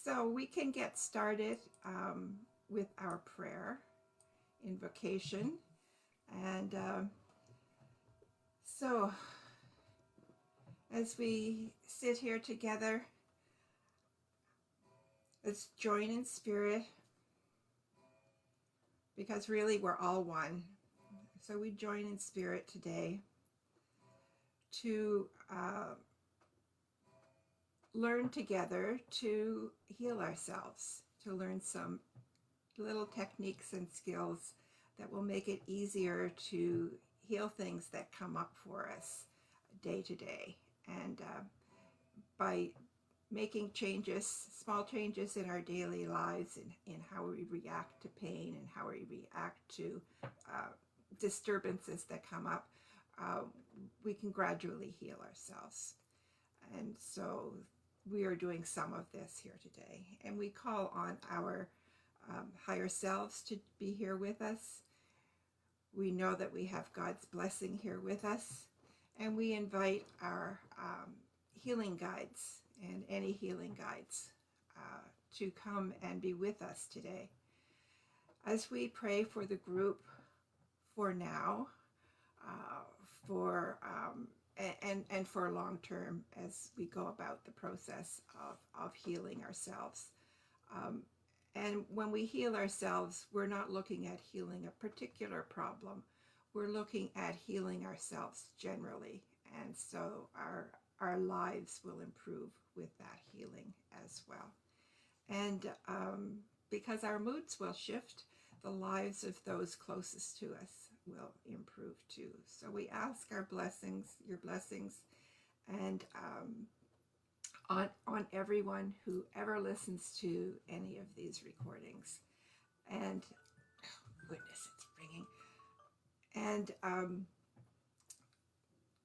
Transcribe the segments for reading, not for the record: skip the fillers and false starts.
So we can get started with our prayer, invocation. And so as we sit here together, let's join in spirit, because really we're all one. So we join in spirit today to learn together to heal ourselves, to learn some little techniques and skills that will make it easier to heal things that come up for us day to day. And by making changes, small changes in our daily lives, in how we react to pain and how we react to disturbances that come up, we can gradually heal ourselves. And so we are doing some of this here today. And we call on our higher selves to be here with us. We know that we have God's blessing here with us. And we invite our healing guides and any healing guides to come and be with us today. As we pray for the group for now, and for long term, as we go about the process of healing ourselves. And when we heal ourselves, we're not looking at healing a particular problem. We're looking at healing ourselves generally. And so our lives will improve with that healing as well. And because our moods will shift, the lives of those closest to us will improve too. So we ask our blessings, your blessings, and on everyone who ever listens to any of these recordings. And oh, goodness, it's ringing. And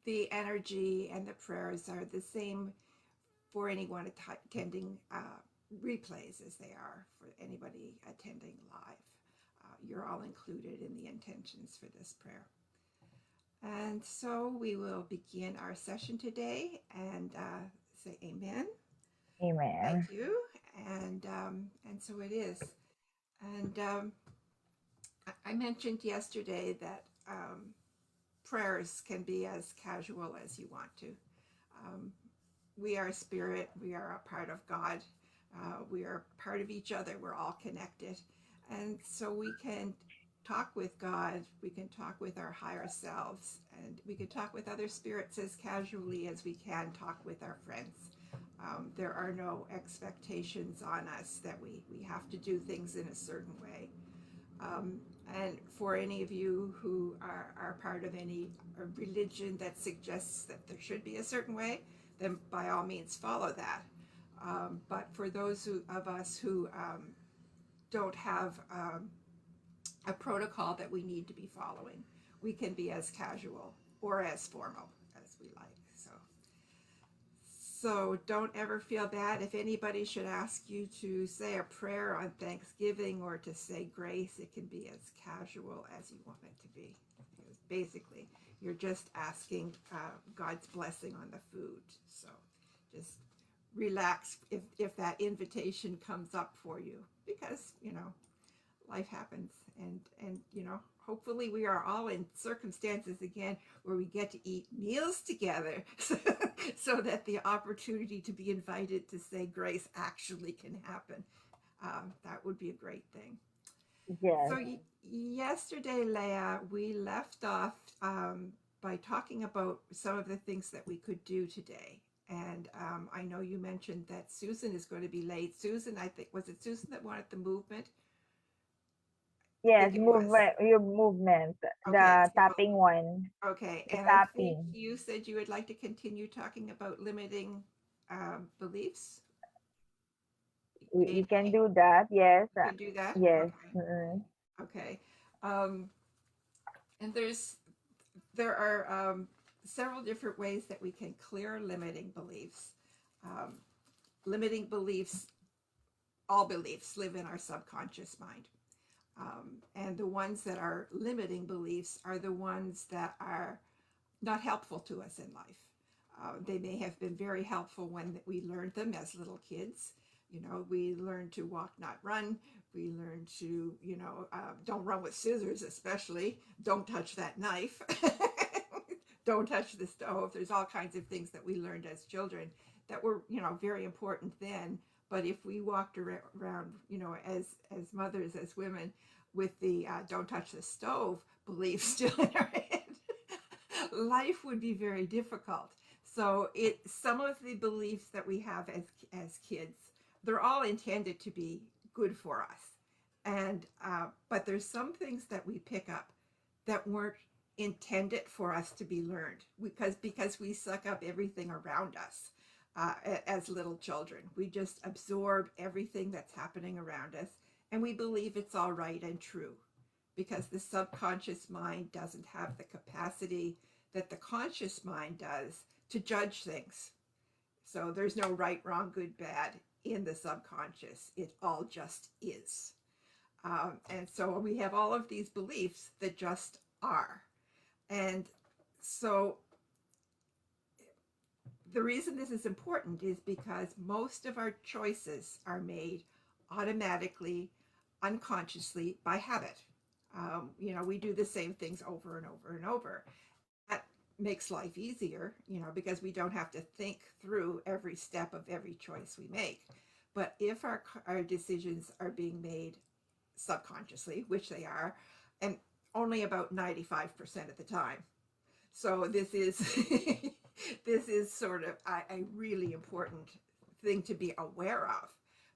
the energy and the prayers are the same for anyone attending replays as they are for anybody attending live. You're all included in the intentions for this prayer. And so we will begin our session today and say amen. Amen. Thank you. And so it is. And I mentioned yesterday that prayers can be as casual as you want to. We are spirit. We are a part of God. We are part of each other. We're all connected. And so we can talk with God, we can talk with our higher selves, and we can talk with other spirits as casually as we can talk with our friends. There are no expectations on us that we have to do things in a certain way. And for any of you who are part of any religion that suggests that there should be a certain way, then by all means follow that. But for those of us who don't have a protocol that we need to be following, we can be as casual or as formal as we like. So don't ever feel bad if anybody should ask you to say a prayer on Thanksgiving or to say grace. It can be as casual as you want it to be. Because basically, you're just asking God's blessing on the food. So just relax if that invitation comes up for you, because life happens, and hopefully we are all in circumstances again where we get to eat meals together so that the opportunity to be invited to say grace actually can happen. That would be a great thing. Yes. So yesterday, Leah, we left off by talking about some of the things that we could do today. And I know you mentioned that Susan is going to be late. Susan, I think, was it Susan that wanted the movement? Yes, It was. your movement, Okay, the so tapping one, okay, the and I think tapping. you said you would like to continue talking about limiting beliefs. We can Okay, do that. Yes. you can do that. Yes. Okay, okay. Um, and there are several different ways that we can clear limiting beliefs. Um, Limiting beliefs, all beliefs live in our subconscious mind. And the ones that are limiting beliefs are the ones that are not helpful to us in life. They may have been very helpful when we learned them as little kids. We learn to walk, not run. We learn to, don't run with scissors, especially. Don't touch that knife. Don't touch the stove. There's all kinds of things that we learned as children that were, very important then. But if we walked around, as mothers, as women, with the don't touch the stove belief still in our head, life would be very difficult. So some of the beliefs that we have as kids, they're all intended to be good for us. And but there's some things that we pick up that weren't intended for us to be learned, because we suck up everything around us as little children. We just absorb everything that's happening around us, and we believe it's all right and true, because the subconscious mind doesn't have the capacity that the conscious mind does to judge things. So there's no right, wrong, good, bad in the subconscious. It all just is. And so we have all of these beliefs that just are. And so the reason this is important is because most of our choices are made automatically, unconsciously, by habit. We do the same things over and over and over. That makes life easier, because we don't have to think through every step of every choice we make. But if our decisions are being made subconsciously, which they are, and only about 95% of the time. So this is this is sort of a really important thing to be aware of,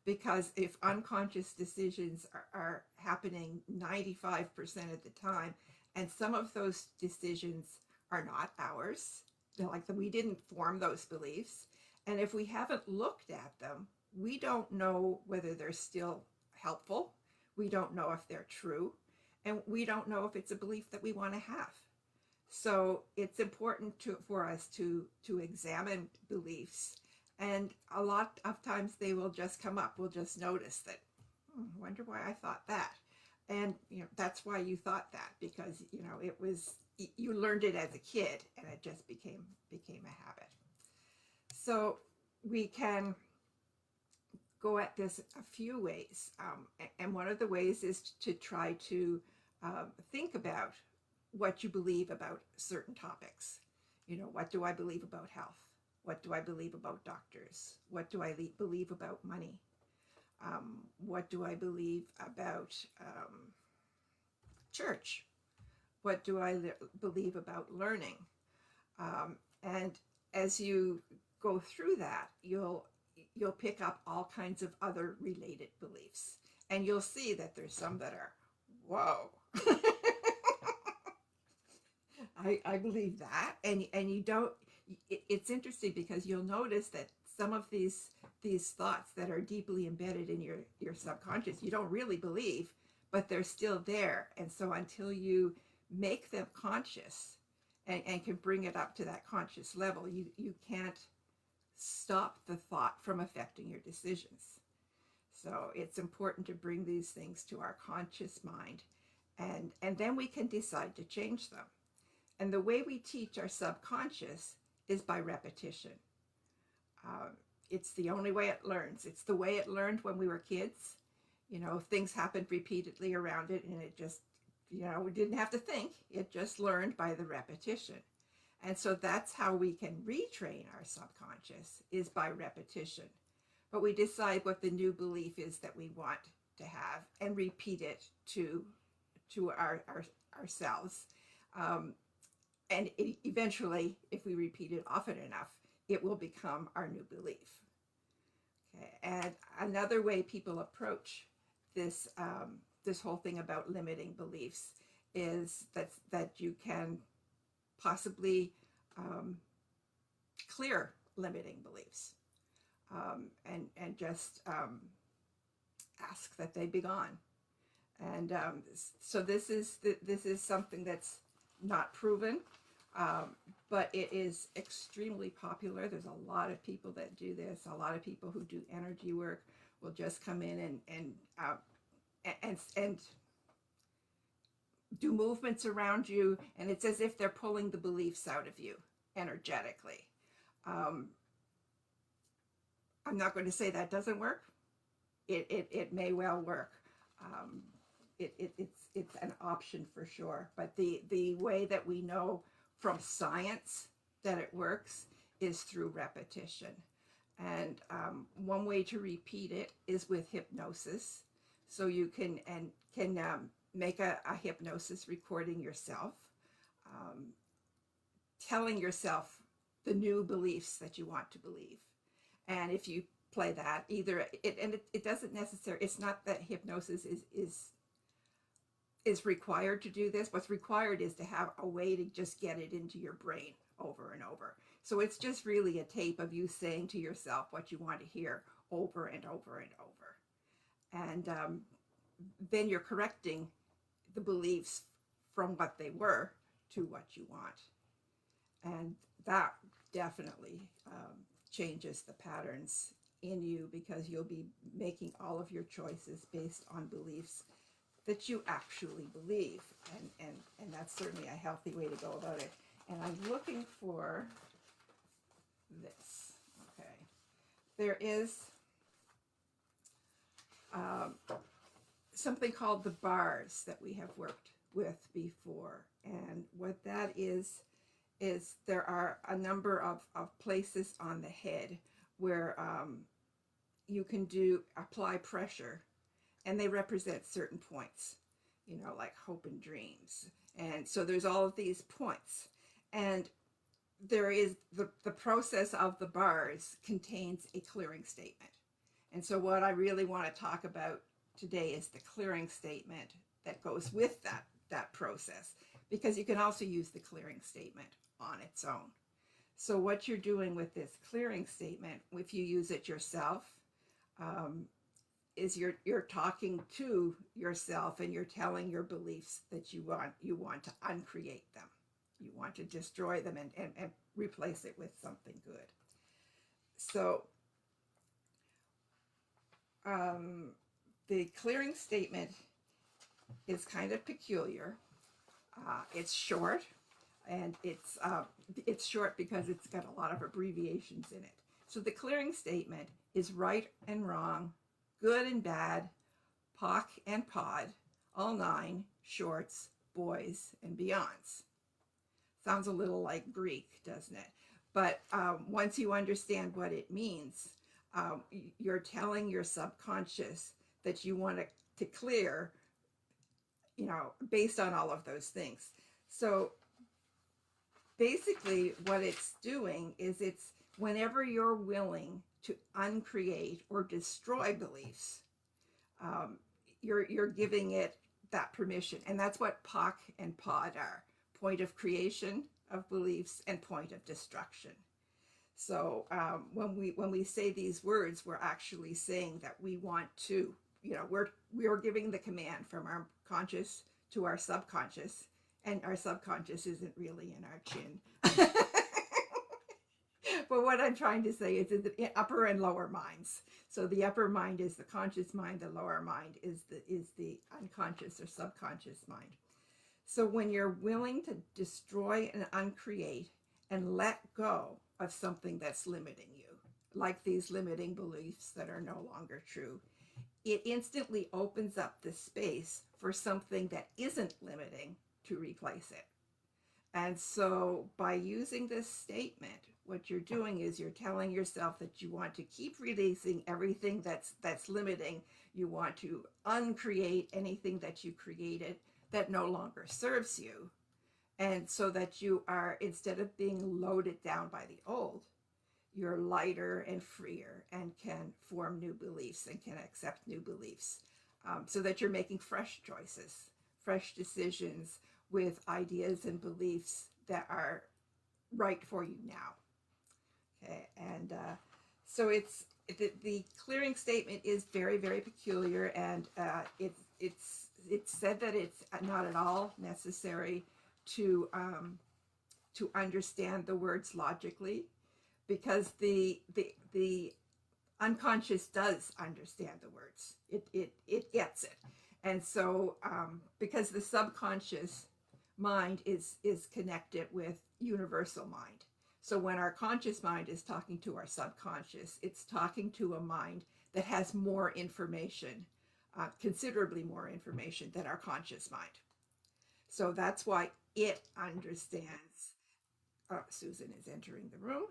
because if unconscious decisions are happening 95% of the time, and some of those decisions are not ours, they're like we didn't form those beliefs, and if we haven't looked at them, we don't know whether they're still helpful. We don't know if they're true, and we don't know if it's a belief that we want to have. So it's important for us to examine beliefs, and a lot of times they will just come up. We'll just notice that, I wonder why I thought that, and that's why you thought that, because it was, you learned it as a kid, and it just became a habit. So we can go at this a few ways, and one of the ways is to try to think about what you believe about certain topics. What do I believe about health? What do I believe about doctors? What do I believe about money? What do I believe about church? What do I believe about learning? And as you go through that, you'll pick up all kinds of other related beliefs, and you'll see that there's some that are, whoa. I believe that, and you don't. It's interesting because you'll notice that some of these thoughts that are deeply embedded in your subconscious, you don't really believe, but they're still there. And so until you make them conscious and can bring it up to that conscious level, you can't stop the thought from affecting your decisions. So it's important to bring these things to our conscious mind, and then we can decide to change them. And the way we teach our subconscious is by repetition. It's the only way it learns. It's the way it learned when we were kids. Things happened repeatedly around it, and it just, we didn't have to think. It just learned by the repetition. And so that's how we can retrain our subconscious, is by repetition. But we decide what the new belief is that we want to have and repeat it to ourselves. And eventually, if we repeat it often enough, it will become our new belief. Okay. And another way people approach this this whole thing about limiting beliefs is that you can possibly clear limiting beliefs, and just ask that they be gone. And so this is something that's not proven, but it is extremely popular. There's a lot of people that do this. A lot of people who do energy work will just come in and do movements around you, and it's as if they're pulling the beliefs out of you energetically. I'm not going to say that doesn't work. it may well work. It's an option for sure. But the way that we know from science that it works is through repetition. And one way to repeat it is with hypnosis. So you can make a hypnosis recording yourself, telling yourself the new beliefs that you want to believe. And if you play that, it doesn't necessarily, it's not that hypnosis is required to do this. What's required is to have a way to just get it into your brain over and over. So it's just really a tape of you saying to yourself what you want to hear over and over and over. And then you're correcting the beliefs from what they were to what you want. And that definitely changes the patterns in you, because you'll be making all of your choices based on beliefs that you actually believe. And that's certainly a healthy way to go about it. And I'm looking for this. Okay. There is something called the bars that we have worked with before. And what that is there are a number of places on the head where you can apply pressure, and they represent certain points, like hope and dreams. And so there's all of these points. And there is the process of the bars contains a clearing statement. And so what I really want to talk about today is the clearing statement that goes with that process, because you can also use the clearing statement on its own. So what you're doing with this clearing statement, if you use it yourself, is you're talking to yourself, and you're telling your beliefs that you want to uncreate them. You want to destroy them and replace it with something good. So the clearing statement is kind of peculiar. It's short, and it's short because it's got a lot of abbreviations in it. So the clearing statement is right and wrong, good and bad, POC and POD, all 9, shorts, boys, and beyonds. Sounds a little like Greek, doesn't it? But once you understand what it means, you're telling your subconscious that you want to clear, based on all of those things. So basically what it's doing is it's whenever you're willing to uncreate or destroy beliefs, you're giving it that permission. And that's what POC and POD are: point of creation of beliefs and point of destruction. So when we say these words, we're actually saying that we want to, we're giving the command from our conscious to our subconscious, and our subconscious isn't really in our chin. But what I'm trying to say is in the upper and lower minds. So the upper mind is the conscious mind, the lower mind is the unconscious or subconscious mind. So when you're willing to destroy and uncreate and let go of something that's limiting you, like these limiting beliefs that are no longer true, it instantly opens up the space for something that isn't limiting to replace it. And so by using this statement, what you're doing is you're telling yourself that you want to keep releasing everything that's limiting. You want to uncreate anything that you created that no longer serves you. And so that you are, instead of being loaded down by the old, you're lighter and freer and can form new beliefs and can accept new beliefs, so that you're making fresh choices, fresh decisions with ideas and beliefs that are right for you now. Okay, and so the clearing statement is very, very peculiar, and it's said that it's not at all necessary to understand the words logically, because the unconscious does understand the words. It gets it. And so because the subconscious mind is connected with universal mind. So when our conscious mind is talking to our subconscious, it's talking to a mind that has more information, considerably more information than our conscious mind. So that's why it understands. Oh, Susan is entering the room.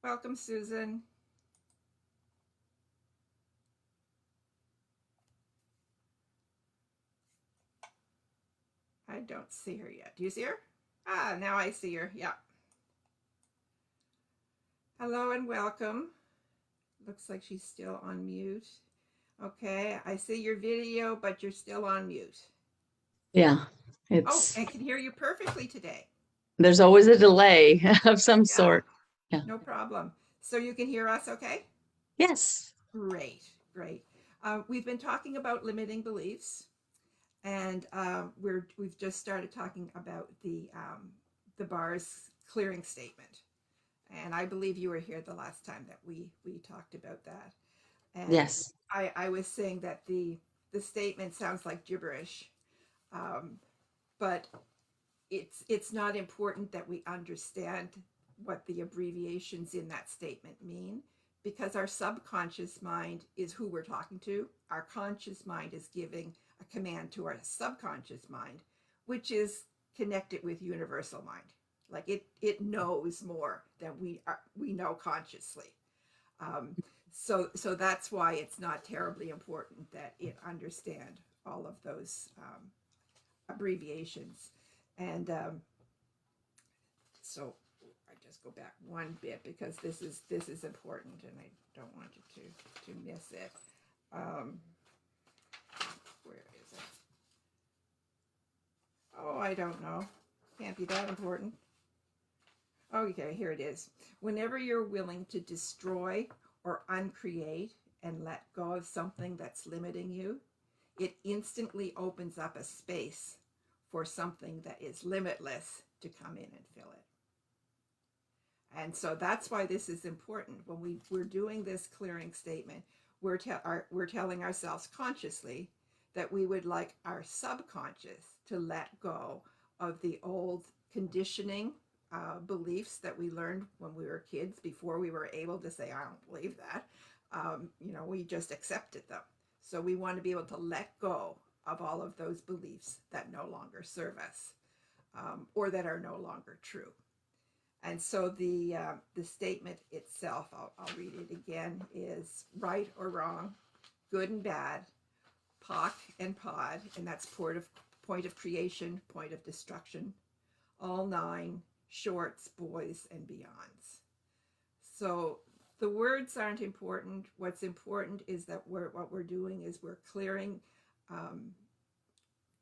Welcome, Susan. I don't see her yet. Do you see her? Ah, now I see her. Yeah. Hello and welcome. Looks like she's still on mute. Okay, I see your video, but you're still on mute. Yeah, Oh, I can hear you perfectly today. There's always a delay of some sort. Yeah. No problem. So you can hear us okay? Yes. Great, great. We've been talking about limiting beliefs, and we've just started talking about the bar's clearing statement. And I believe you were here the last time that we talked about that. And Yes. I was saying that the statement sounds like gibberish, but it's not important that we understand what the abbreviations in that statement mean, because our subconscious mind is who we're talking to. Our conscious mind is giving a command to our subconscious mind, which is connected with universal mind. Like it knows more than we know consciously. So that's why it's not terribly important that it understand all of those abbreviations. And so I just go back one bit because this is important, and I don't want you to miss it. Where is it? Oh, I don't know. Can't be that important. Okay, here it is. Whenever you're willing to destroy or uncreate and let go of something that's limiting you, it instantly opens up a space for something that is limitless to come in and fill it. And so that's why this is important. When we're doing this clearing statement, we're telling ourselves consciously that we would like our subconscious to let go of the old conditioning beliefs that we learned when we were kids, before we were able to say, I don't believe that. We just accepted them. So we want to be able to let go of all of those beliefs that no longer serve us, or that are no longer true. And so the statement itself, I'll read it again, is right or wrong, good and bad, POC and POD, and that's point of creation, point of destruction, all nine, shorts, boys, and beyonds. So the words aren't important. What's important is that what we're doing is we're clearing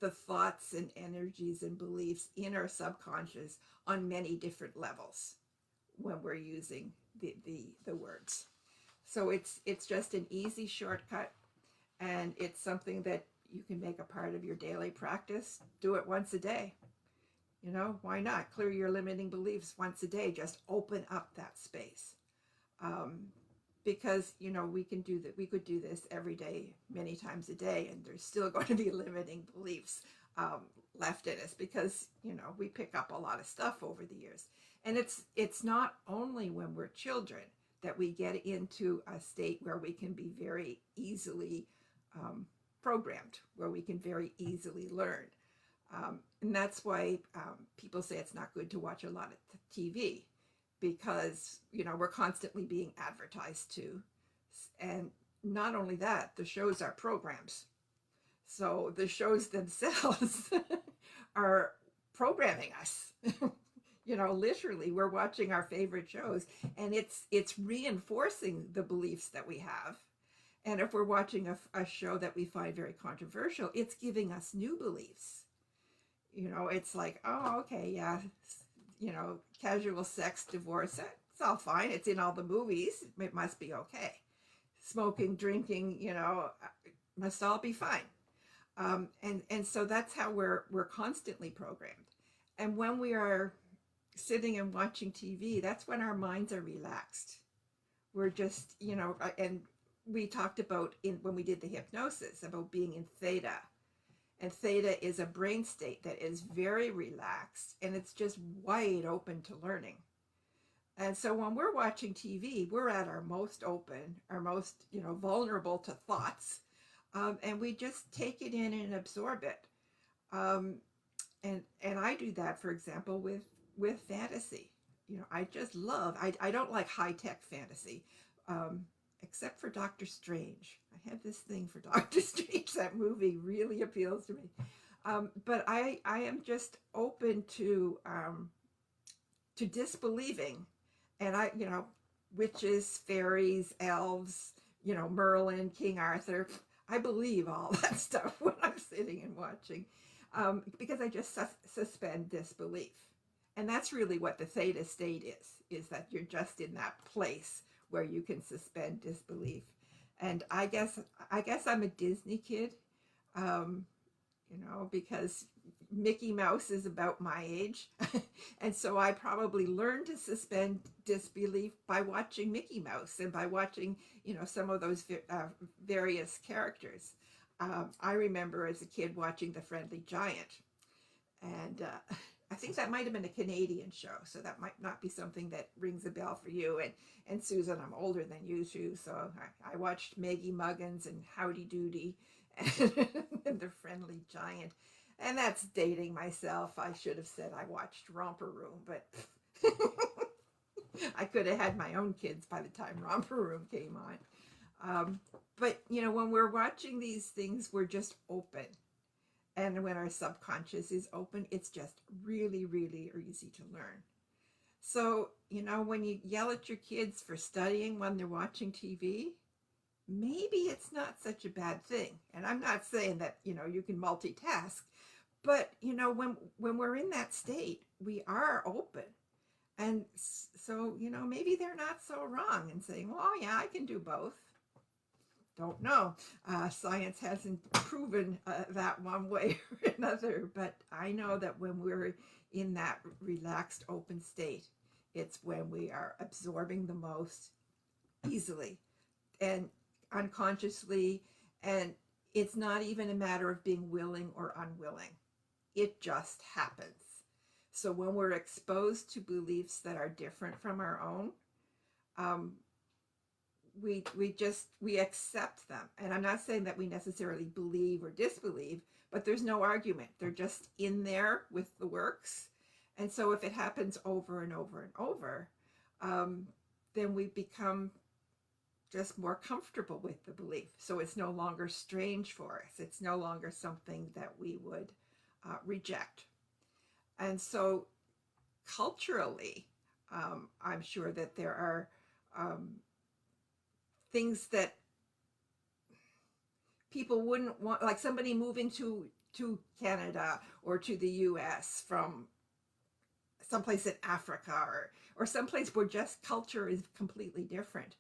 the thoughts and energies and beliefs in our subconscious on many different levels when we're using the words. So it's just an easy shortcut, and it's something that you can make a part of your daily practice. Do it once a day. Why not? Clear your limiting beliefs once a day. Just open up that space. Because, we can do that. We could do this every day, many times a day, and there's still going to be limiting beliefs left in us, because, we pick up a lot of stuff over the years. And it's not only when we're children that we get into a state where we can be very easily programmed, where we can very easily learn. And that's why people say it's not good to watch a lot of TV, because, we're constantly being advertised to. And not only that, the shows are programs. So the shows themselves are programming us. Literally, we're watching our favorite shows, and it's reinforcing the beliefs that we have. And if we're watching a show that we find very controversial, it's giving us new beliefs. It's like, oh, okay, yeah, casual sex, divorce, it's all fine. It's in all the movies. It must be okay. Smoking, drinking, must all be fine. And so that's how we're constantly programmed. And when we are sitting and watching TV, that's when our minds are relaxed. We're just, and we talked about when we did the hypnosis about being in theta. And theta is a brain state that is very relaxed, and it's just wide open to learning. And so when we're watching TV, we're at our most open, our most, vulnerable to thoughts. And we just take it in and absorb it. Um, and I do that, for example, with fantasy. I just love, I don't like high-tech fantasy, except for Doctor Strange. I have this thing for Doctor Strange. That movie really appeals to me. But I am just open to disbelieving. And witches, fairies, elves, Merlin, King Arthur. I believe all that stuff when I'm sitting and watching, because I just suspend disbelief. And that's really what the theta state is that you're just in that place where you can suspend disbelief. And I guess I'm a Disney kid, because Mickey Mouse is about my age. And so I probably learned to suspend disbelief by watching Mickey Mouse and by watching, some of those various characters. I remember as a kid watching The Friendly Giant. And I think that might have been a Canadian show, so that might not be something that rings a bell for you. And Susan, I'm older than you two, so I watched Maggie Muggins and Howdy Doody and The Friendly Giant. And that's dating myself. I should have said I watched Romper Room, but I could have had my own kids by the time Romper Room came on. But, when we're watching these things, we're just open. And when our subconscious is open, it's just really, really easy to learn. So, when you yell at your kids for studying when they're watching TV, maybe it's not such a bad thing. And I'm not saying that, you can multitask, but, when we're in that state, we are open. And so, maybe they're not so wrong in saying, well, yeah, I can do both. Don't know. Science hasn't proven that one way or another, but I know that when we're in that relaxed, open state, it's when we are absorbing the most easily and unconsciously, and it's not even a matter of being willing or unwilling. It just happens. So when we're exposed to beliefs that are different from our own, we accept them. And I'm not saying that we necessarily believe or disbelieve, but there's no argument. They're just in there with the works. And so if it happens over and over and over, then we become just more comfortable with the belief. So it's no longer strange for us. It's no longer something that we would reject. And so culturally, I'm sure that there are things that people wouldn't want, like somebody moving to Canada or to the US from someplace in Africa or someplace where just culture is completely different.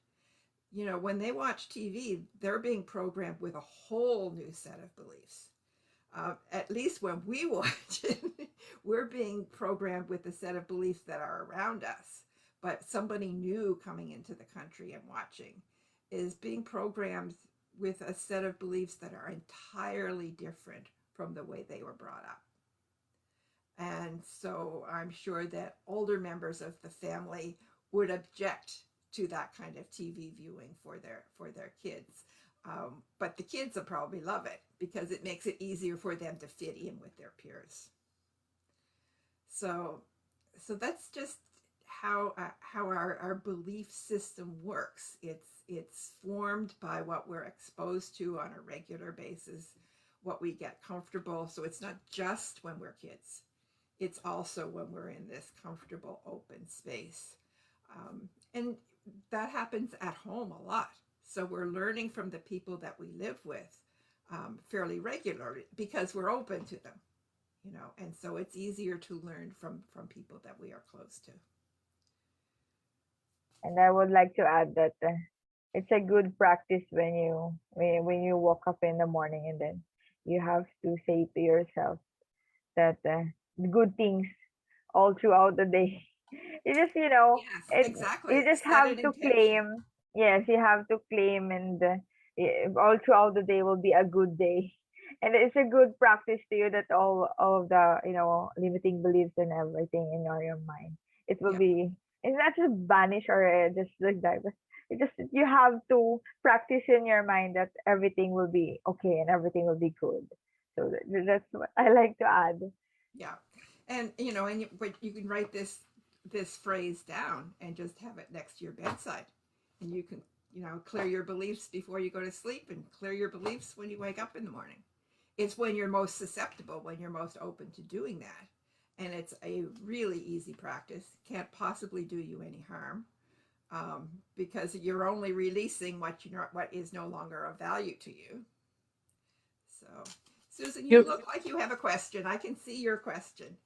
When they watch TV, they're being programmed with a whole new set of beliefs. At least when we watch it, we're being programmed with a set of beliefs that are around us. But somebody new coming into the country and watching is being programmed with a set of beliefs that are entirely different from the way they were brought up. And so I'm sure that older members of the family would object to that kind of TV viewing for their kids. But the kids will probably love it because it makes it easier for them to fit in with their peers. So that's just how our belief system works. It's formed by what we're exposed to on a regular basis, what we get comfortable. So it's not just when we're kids. It's also when we're in this comfortable, open space. And that happens at home a lot. So we're learning from the people that we live with fairly regularly because we're open to them, and so it's easier to learn from people that we are close to. And I would like to add that it's a good practice when you wake up in the morning, and then you have to say to yourself that good things all throughout the day. You just Yes, exactly. you just Set have an to intention. claim. Yes, you have to claim, and all throughout the day will be a good day. And it's a good practice to you that all of the, limiting beliefs and everything in your mind, it will Yeah. be, it's not just vanish or just like that. But it just, you have to practice in your mind that everything will be okay and everything will be good. So that's what I like to add. Yeah. And but you can write this phrase down and just have it next to your bedside. And you can, clear your beliefs before you go to sleep and clear your beliefs when you wake up in the morning. It's when you're most susceptible, when you're most open to doing that. And it's a really easy practice. Can't possibly do you any harm, because you're only releasing what is no longer of value to you. So, Susan, you You, look like you have a question. I can see your question.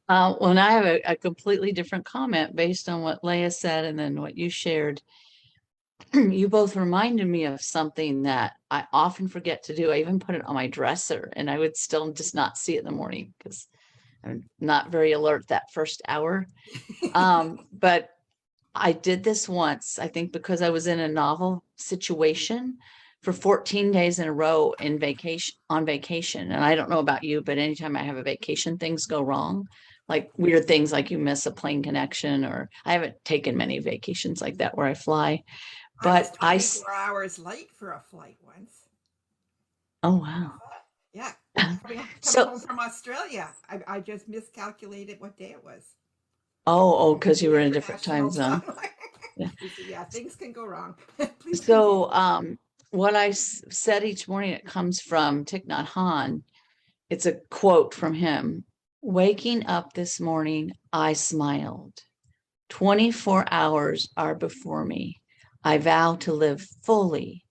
well, and I have a completely different comment based on what Leah said and then what you shared. You both reminded me of something that I often forget to do. I even put it on my dresser and I would still just not see it in the morning because I'm not very alert that first hour. But I did this once, I think because I was in a novel situation for 14 days in a row on vacation. And I don't know about you, but anytime I have a vacation, things go wrong. Like weird things like you miss a plane connection, or I haven't taken many vacations like that where I fly. I was But 24 hours late for a flight once. oh wow. Yeah. Coming So, home from Australia. I just miscalculated what day it was. because you The were in a different time international zone. time. Yeah. Yeah, things can go wrong. Please continue. So, what I said each morning, it comes from Thich Nhat Hanh. It's a quote from him. Waking up this morning, I smiled. 24 hours are before me. I vow to live fully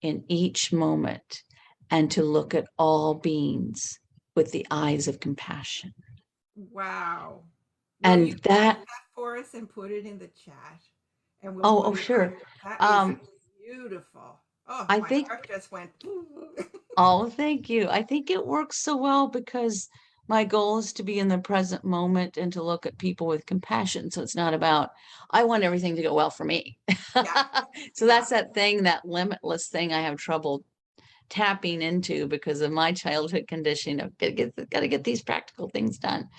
in each moment and to look at all beings with the eyes of compassion. Wow. Will And you type that, that for us and put it in the chat? And we'll oh, put it sure. on. That is Um, beautiful. Oh, I my think, heart just went. oh, thank you. I think it works so well because my goal is to be in the present moment and to look at people with compassion. So it's not about, I want everything to go well for me. Yeah, So yeah, that's that thing, that limitless thing I have trouble tapping into because of my childhood conditioning of got to get these practical things done.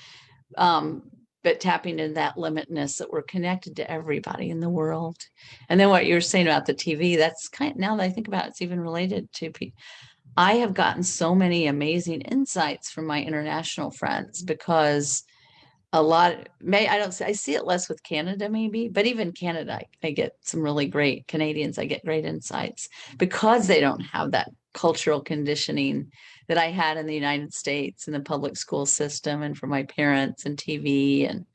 But tapping into that limitness that we're connected to everybody in the world. And then what you were saying about the TV, that's now that I think about it, it's even related to I have gotten so many amazing insights from my international friends because a lot I see it less with Canada maybe, but even Canada, I get some really great Canadians. I get great insights because they don't have that cultural conditioning that I had in the United States in the public school system and from my parents and TV. And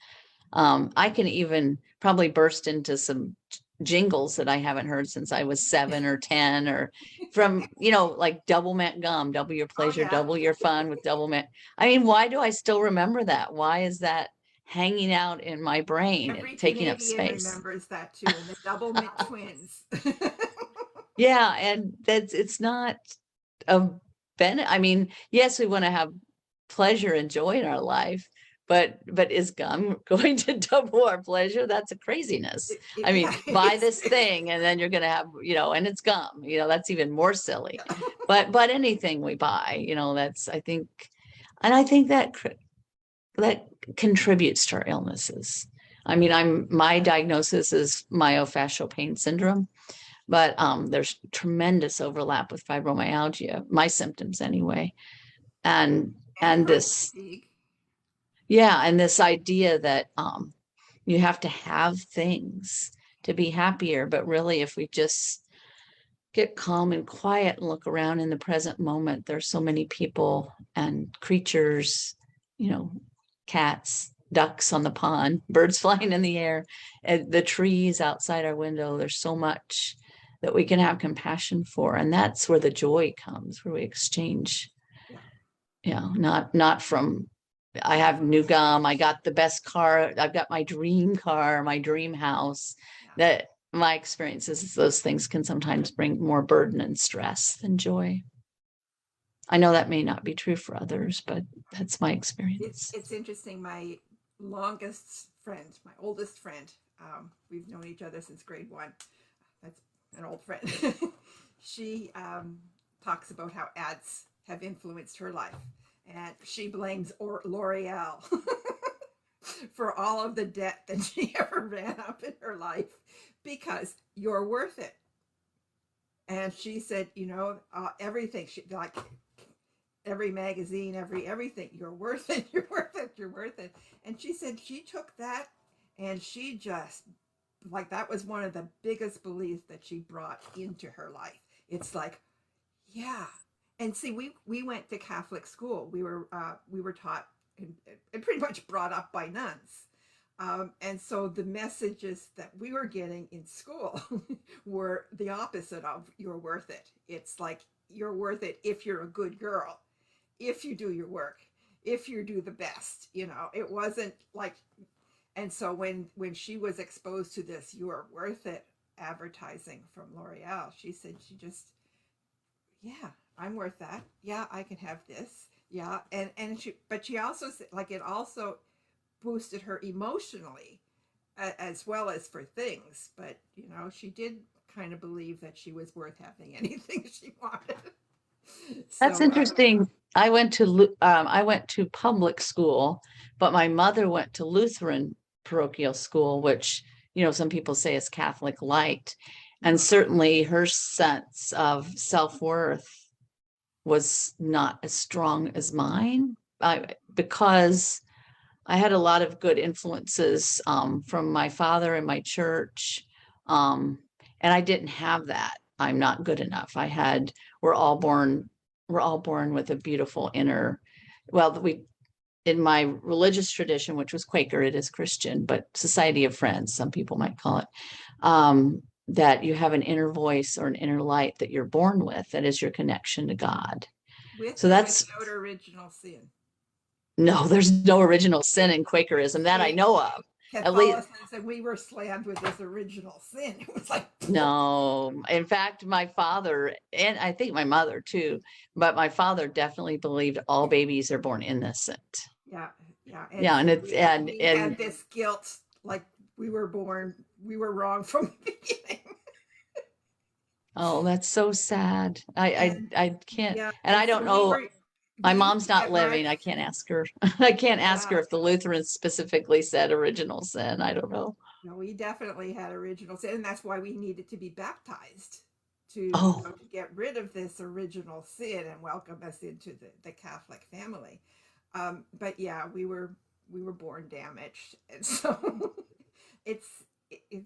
I can even probably burst into some jingles that I haven't heard since I was 7 or 10, or from, like double mint gum, double your oh pleasure, yeah. double your fun with double mint. I mean, why do I still remember that? Why is that hanging out in my brain and Every taking up Canadian space? remembers that too, and the double mint twins. Yeah, and it's not a I mean, yes, we want to have pleasure and joy in our life, but is gum going to double our pleasure? That's a craziness. I mean, Yeah, buy this thing and then you're going to have, and it's gum, that's even more silly. yeah. But anything we buy, that's, I think, and I think that contributes to our illnesses. I mean, my diagnosis is myofascial pain syndrome, but there's tremendous overlap with fibromyalgia, my symptoms anyway. And And chronic this, fatigue. yeah, and this idea that you have to have things to be happier, but really if we just get calm and quiet and look around in the present moment, there's so many people and creatures, cats, ducks on the pond, birds flying in the air, and the trees outside our window. There's so much that we can have compassion for. And that's where the joy comes, where we exchange, Yeah. not from, I have new gum, I got the best car, I've got my dream car, my dream house. Yeah. That my experience is those things can sometimes bring more burden and stress than joy. I know that may not be true for others, but that's my experience. It's interesting. My longest friend, my oldest friend, we've known each other since grade 1. That's an old friend. She talks about how ads have influenced her life, and she blames L'Oreal for all of the debt that she ever ran up in her life, because you're worth it. And she said, everything, she like every magazine, everything, you're worth it, you're worth it, you're worth it. And she said she took that and she just, like, that was one of the biggest beliefs that she brought into her life. It's like, yeah. And see, we went to Catholic school. We were taught and pretty much brought up by nuns. And so the messages that we were getting in school were the opposite of you're worth it. It's like, you're worth it if you're a good girl, if you do your work, if you do the best, it wasn't like. And so when she was exposed to this, you are worth it advertising from L'Oreal, she said yeah, I'm worth that. Yeah, I can have this. Yeah. But she also said, like, it also boosted her emotionally as well as for things. But, she did kind of believe that she was worth having anything she wanted. That's interesting. I went to public school, but my mother went to Lutheran parochial school, which, some people say is Catholic light. And certainly her sense of self-worth was not as strong as mine, because I had a lot of good influences from my father and my church. And I didn't have that. I'm not good enough. We're all born with a beautiful inner, in my religious tradition, which was Quaker, it is Christian, but Society of Friends, some people might call it, that you have an inner voice or an inner light that you're born with, that is your connection to God. With So that's without original sin. No, there's no original sin in Quakerism that I know of. At least, Catholicism, we were slammed with this original sin. It was like, no. In fact, my father, and I think my mother too, but my father definitely believed all babies are born innocent. yeah. Yeah, and we had this guilt, like we were wrong from the beginning. Oh, that's so sad. I can't, Yeah, and I don't know. My mom's not living. Right. I can't ask her. I can't ask her Yeah. if the Lutherans specifically said original sin. I don't know. No, we definitely had original sin, and that's why we needed to be baptized to, Oh, to get rid of this original sin and welcome us into the Catholic family. But yeah, we were born damaged, and so it's it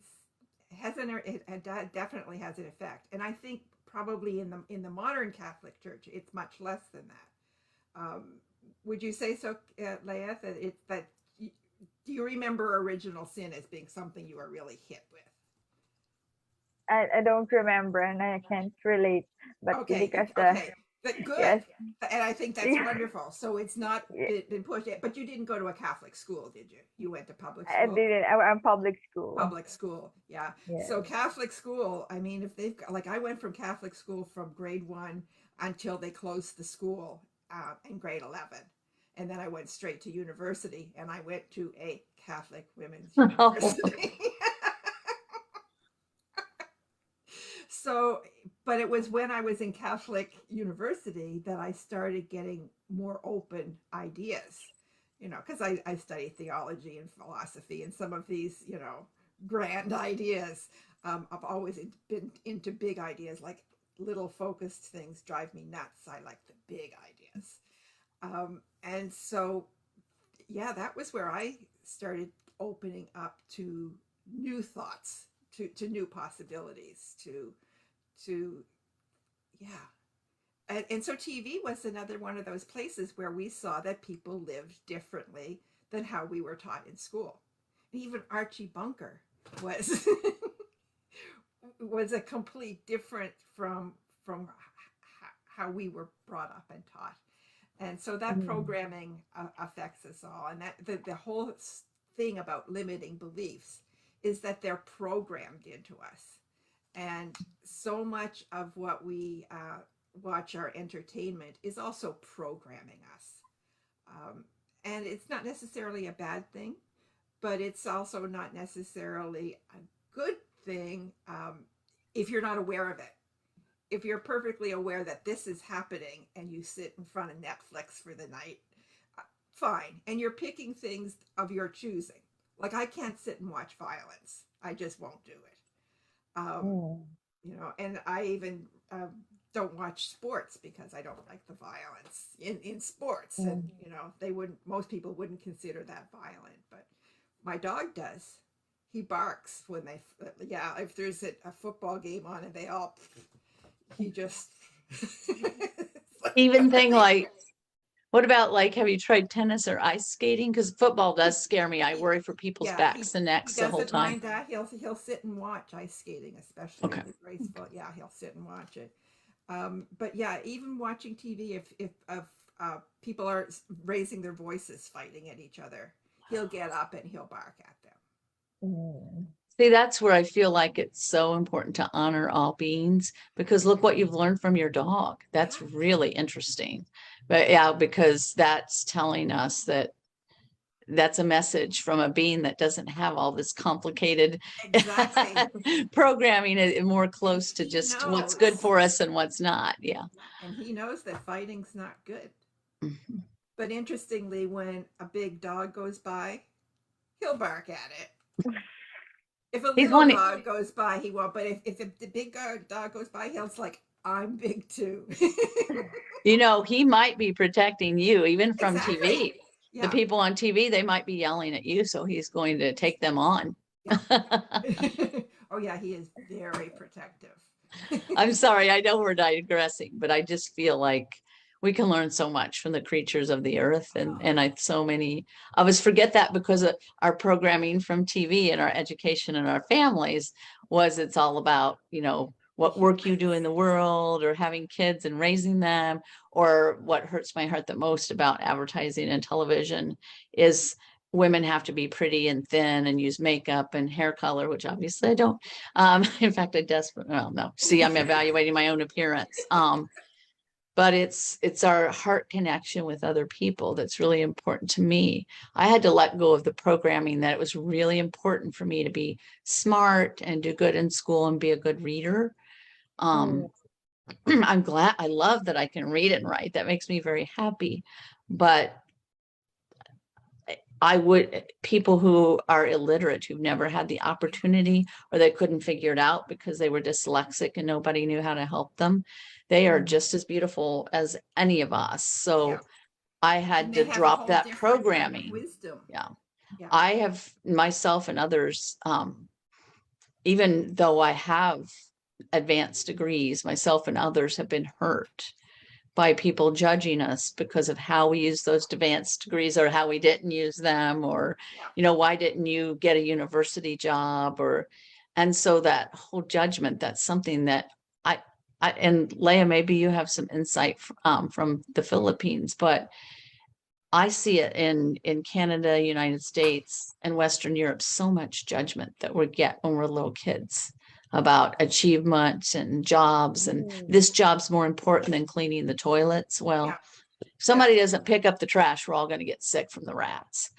definitely has an effect. And I think probably in the modern Catholic Church, it's much less than that. Would you say so, Leah, that do you remember original sin as being something you were really hit with? I don't remember and I can't relate, but Okay, because but good. yes, And I think that's yeah, wonderful. So it's not yeah, been pushed yet, but you didn't go to a Catholic school, did you? You went to public I school. didn't. I'm public school. Public school, yeah. Yeah. So Catholic school, I mean, if they've got, like, I went from Catholic school from grade 1 until they closed the school in grade 11. And then I went straight to university, and I went to a Catholic women's university. So, but it was when I was in Catholic university that I started getting more open ideas, because I studied theology and philosophy and some of these, grand ideas. I've always been into big ideas. Like, little focused things drive me nuts. I like the big ideas. And so, yeah, that was where I started opening up to new thoughts, to new possibilities, yeah. And so TV was another one of those places where we saw that people lived differently than how we were taught in school. Even Archie Bunker was was a complete different from how we were brought up and taught. And so that programming affects us all. And that the whole thing about limiting beliefs is that they're programmed into us. And so much of what we watch, our entertainment, is also programming us. And it's not necessarily a bad thing, but it's also not necessarily a good thing if you're not aware of it. if you're perfectly aware that this is happening and you sit in front of Netflix for the night, fine. And you're picking things of your choosing. Like I can't sit and watch violence. I just won't do it. You know, and I even don't watch sports because I don't like the violence in sports. And, you know, most people wouldn't consider that violent, but my dog does. He barks when if there's a football game on and he just. Even thing like, what about like, have you tried tennis or ice skating? Because football does scare me. I worry for people's backs and necks the whole doesn't time. mind that. He'll sit and watch ice skating, especially if it's graceful. Yeah, he'll sit and watch it. But yeah, even watching TV, if people are raising their voices, fighting at each other, he'll get up and he'll bark at them. See, that's where I feel like it's so important to honor all beings, because look what you've learned from your dog. That's really interesting. But yeah, because that's telling us that that's a message from a being that doesn't have all this complicated programming, more close to just what's good for us and what's not. Yeah. And he knows that fighting's not good. But interestingly, when a big dog goes by, he'll bark at it. If a little dog goes by, he won't. But if the big dog goes by, he's like, I'm big too. You know, he might be protecting you even from TV. Yeah. The people on TV, they might be yelling at you, so he's going to take them on. Yeah. Oh yeah, he is very protective. I'm sorry, I know we're digressing, but I just feel like we can learn so much from the creatures of the earth, and so many of us forget that because of our programming from TV and our education and our families it's all about, you know, what work you do in the world or having kids and raising them. Or what hurts my heart the most about advertising and television is women have to be pretty and thin and use makeup and hair color, which obviously I don't. In fact, I'm evaluating my own appearance. But it's our heart connection with other people that's really important to me. I had to let go of the programming that it was really important for me to be smart and do good in school and be a good reader. I'm glad, I love that I can read and write. That makes me very happy. But people who are illiterate, who've never had the opportunity, or they couldn't figure it out because they were dyslexic and nobody knew how to help them, they are just as beautiful as any of us. So I had to drop that programming. Wisdom. Yeah. I have myself and others, even though I have advanced degrees, myself and others have been hurt by people judging us because of how we use those advanced degrees or how we didn't use them, or, you know, why didn't you get a university job? And so that whole judgment, that's something that and Leah, maybe you have some insight from the Philippines, but I see it in Canada, United States, and Western Europe, so much judgment that we get when we're little kids about achievement and jobs, and this job's more important than cleaning the toilets. Well, if somebody doesn't pick up the trash, we're all going to get sick from the rats.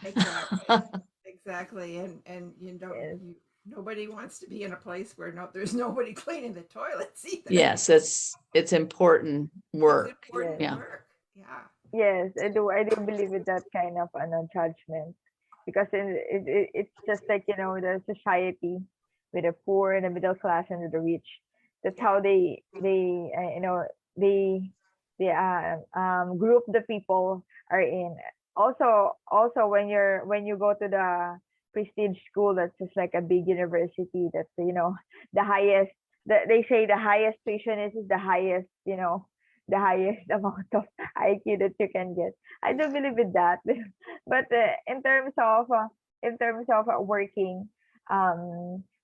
Exactly. And you know, nobody wants to be in a place where there's nobody cleaning the toilets either. Yes, it's important work. It's important work. Yeah. Yes, I do believe in that kind of judgment, because it's just like, you know, the society with the poor and the middle class and the rich. That's how they group the people are in. Also when you go to the prestige school, that's just like a big university, that's, you know, the highest, they say the highest tuition is the highest, you know, the highest amount of IQ that you can get. I do believe in that. But in terms of working,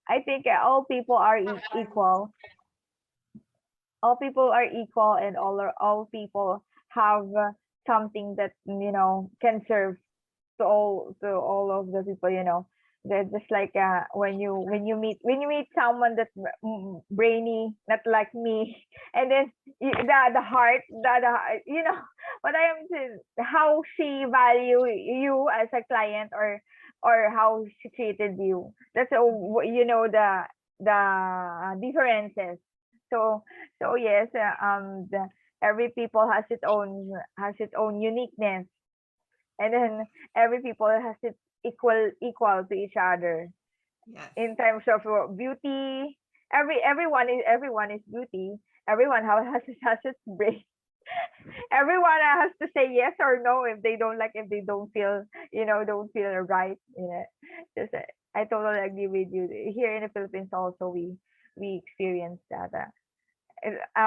I think all people are equal. All people are equal, and all people have something that, you know, can serve to all of the people, you know. They're just like when you meet someone that's brainy, not like me, and then the heart, you know what I am saying, how she value you as a client, or how she treated you. That's you know, the differences So yes, every people has its own uniqueness, and then every people has its equal to each other Yes. in terms of beauty. Everyone is beauty. Everyone has its brain. Everyone has to say yes or no if they don't like, if they don't feel, don't feel right. Just I totally agree with you. Here in the Philippines also, we experience that.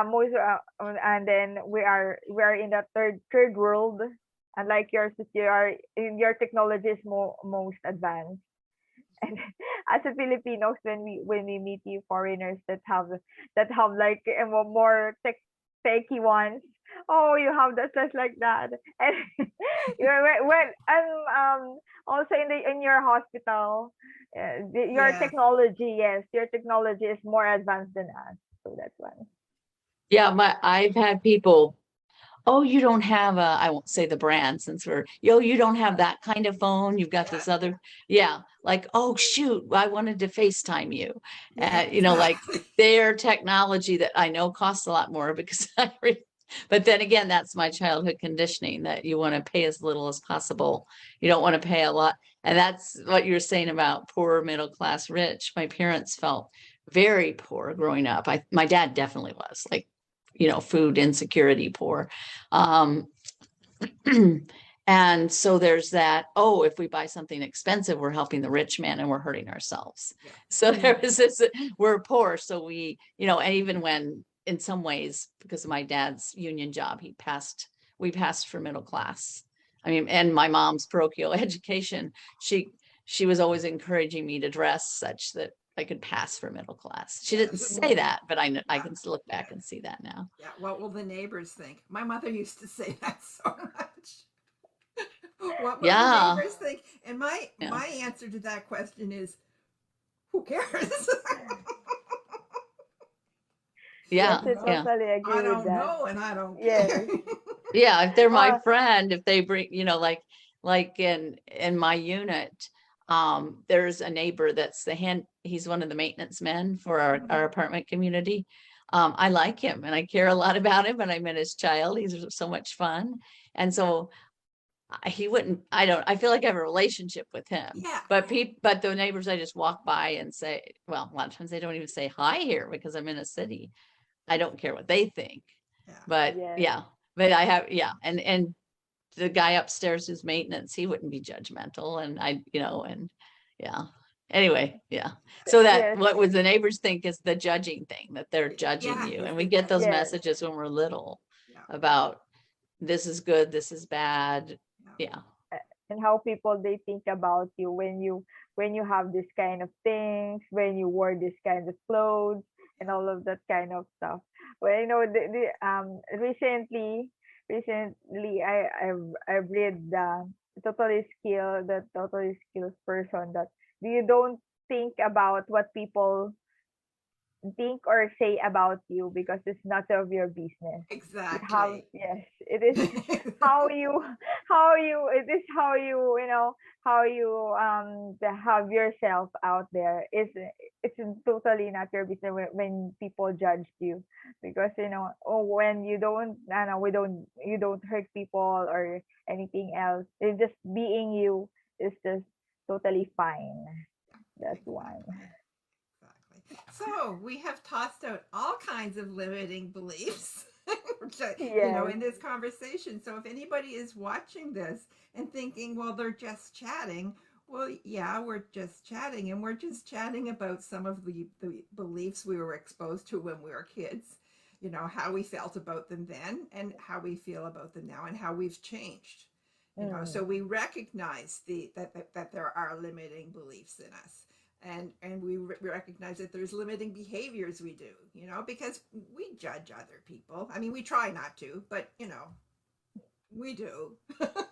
Most and then we are in the third world, unlike yours, that your technology is most advanced. And as a Filipinos, when we meet you foreigners that have like more techy ones, oh, you have that just like that. And when also in your hospital, your Yeah. technology, yes, your technology is more advanced than us. So that's one. Yeah, I've had people, oh, you don't have a, I won't say the brand since you don't have that kind of phone. You've got Yeah. this other, yeah, like, oh, shoot, I wanted to FaceTime you. Yeah. Like Exactly. their technology that I know costs a lot more because but then again, that's my childhood conditioning that you want to pay as little as possible. You don't want to pay a lot. And that's what you're saying about poor, middle class, rich. My parents felt very poor growing up. My dad definitely was like, food insecurity poor. Um, and so there's that, oh, if we buy something expensive, we're helping the rich man and we're hurting ourselves. Yeah. So there was this, we're poor. So and even when in some ways, because of my dad's union job, we passed for middle class. I mean, and my mom's parochial education, she was always encouraging me to dress such that I could pass for middle class. She didn't Yes. say that, but I Yeah. can look back Yeah. and see that now. Yeah. What will the neighbors think? My mother used to say that so much. What will the Yeah. neighbors think? And my Yeah. my answer to that question is, who cares? Yes, Yeah. You I know, Yeah. totally I agree with don't that. know and I don't care. Yes. Yeah, if they're my Oh, friend, if they bring, like in my unit, there's a neighbor that's he's one of the maintenance men for our apartment community. I like him and I care a lot about him and I met his child. He's so much fun. And so he wouldn't, I feel like I have a relationship with him, Yeah. but the neighbors I just walk by and say, well, a lot of times they don't even say hi here because I'm in a city. I don't care what they think. Yeah. But yes. yeah, but I have, yeah. And the guy upstairs who's maintenance, he wouldn't be judgmental. And and yeah. Anyway, yeah. So that Yes. what would the neighbors think is the judging thing, that they're judging Yeah. you. Is And we the get those judgment. Yes. messages when we're little Yeah. about this is good, this is bad. Yeah. Yeah. And how people they think about you when you have this kind of things, when you wore this kind of clothes, and all of that kind of stuff. Well, recently I've read the totally skills person, that you don't think about what people think or say about you, because it's none of your business. Exactly. It is how you it is how you have yourself out there. It's totally not your business when people judge you, because when you don't, I know, we don't you don't hurt people or anything else. It's just being you is just totally fine. That's one. Exactly. Exactly. So we have tossed out all kinds of limiting beliefs, Yes. in this conversation. So if anybody is watching this and thinking, well, they're just chatting, well, yeah, we're just chatting, and we're just chatting about some of the beliefs we were exposed to when we were kids, how we felt about them then and how we feel about them now and how we've changed. Mm. So we recognize that there are limiting beliefs in us, and we recognize that there's limiting behaviors we do, because we judge other people. I mean, we try not to, but we do. Because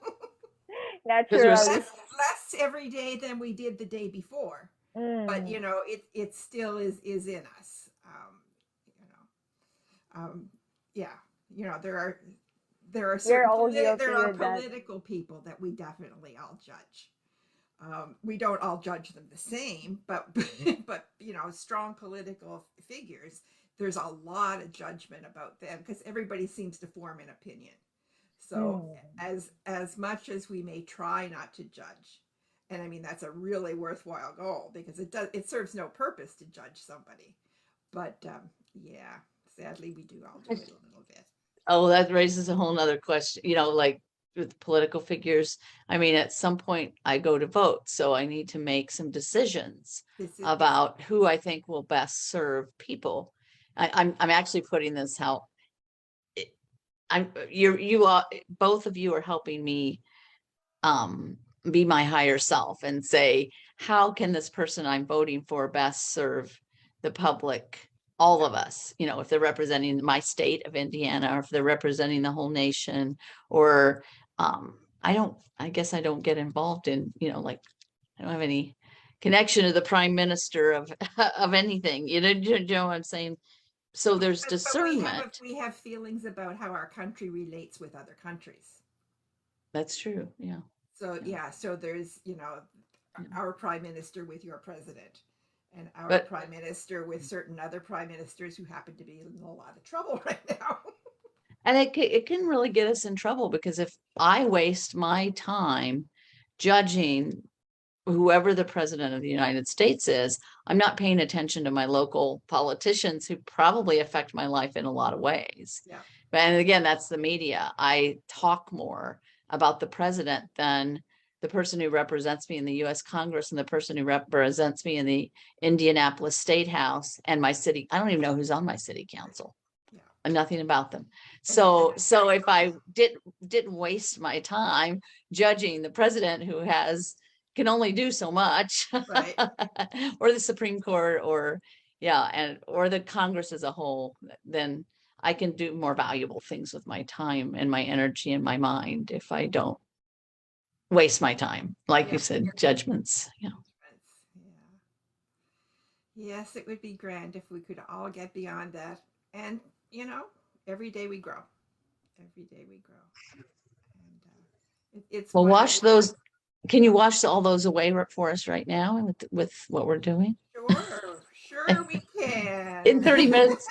there's, Naturally. Less every day than we did the day before, but Mm. it still is in us. You know yeah, there are We're certain all guilty there are with that. political people that we definitely all judge. We don't all judge them the same, but but strong political figures there's a lot of judgment about them because everybody seems to form an opinion. So Mm. as much as we may try not to judge, and I mean that's a really worthwhile goal because it serves no purpose to judge somebody. But yeah, sadly we do all do it a little bit. Oh, that raises a whole nother question, like with political figures. I mean, at some point I go to vote, so I need to make some decisions This is yeah. about who I think will best serve people. I'm actually putting this how you are, both of you are helping me be my higher self and say, how can this person I'm voting for best serve the public, all of us, if they're representing my state of Indiana, or if they're representing the whole nation, or I guess I don't get involved in, like, I don't have any connection to the prime minister of of anything, do you know what I'm saying? So there's But discernment. we have feelings about how our country relates with other countries. That's true. Yeah. So Yeah. yeah, so there's Yeah. our prime minister with your president, and our But prime minister with certain other prime ministers who happen to be in a lot of trouble right now. and it can really get us in trouble, because if I waste my time judging whoever the president of the United States is, I'm not paying attention to my local politicians who probably affect my life in a lot of ways. Yeah. And again, that's the media. I talk more about the president than the person who represents me in the US Congress and the person who represents me in the Indianapolis State House and my city. I don't even know who's on my city council. Yeah. Nothing about them. So if I didn't waste my time judging the president who can only do so much, Right. or the Supreme Court, or or the Congress as a whole, then I can do more valuable things with my time and my energy and my mind if I don't waste my time, like you said, judgments. Yeah. Yes, it would be grand if we could all get beyond that. And every day we grow. Every day we grow. And it's Well, wonderful. wash those. Can you wash all those away for us right now with what we're doing? Sure we In can. 30 minutes.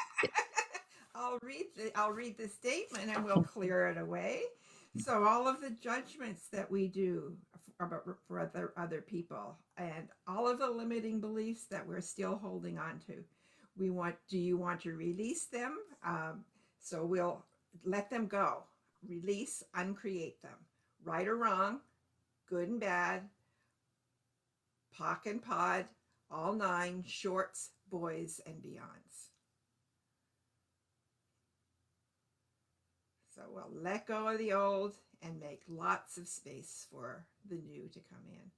I'll read the statement and we'll clear it away. So all of the judgments that we do for other people, and all of the limiting beliefs that we're still holding on to, do you want to release them? So we'll let them go, release, uncreate them, right or wrong, good and bad, POC and POD, all nine, shorts, boys, and beyonds. So we'll let go of the old and make lots of space for the new to come in.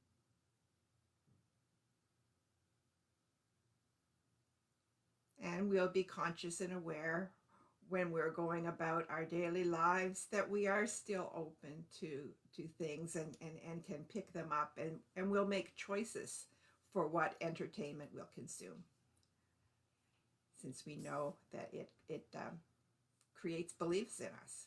And we'll be conscious and aware when we're going about our daily lives that we are still open to things and can pick them up, and we'll make choices for what entertainment we'll consume, since we know that it creates beliefs in us.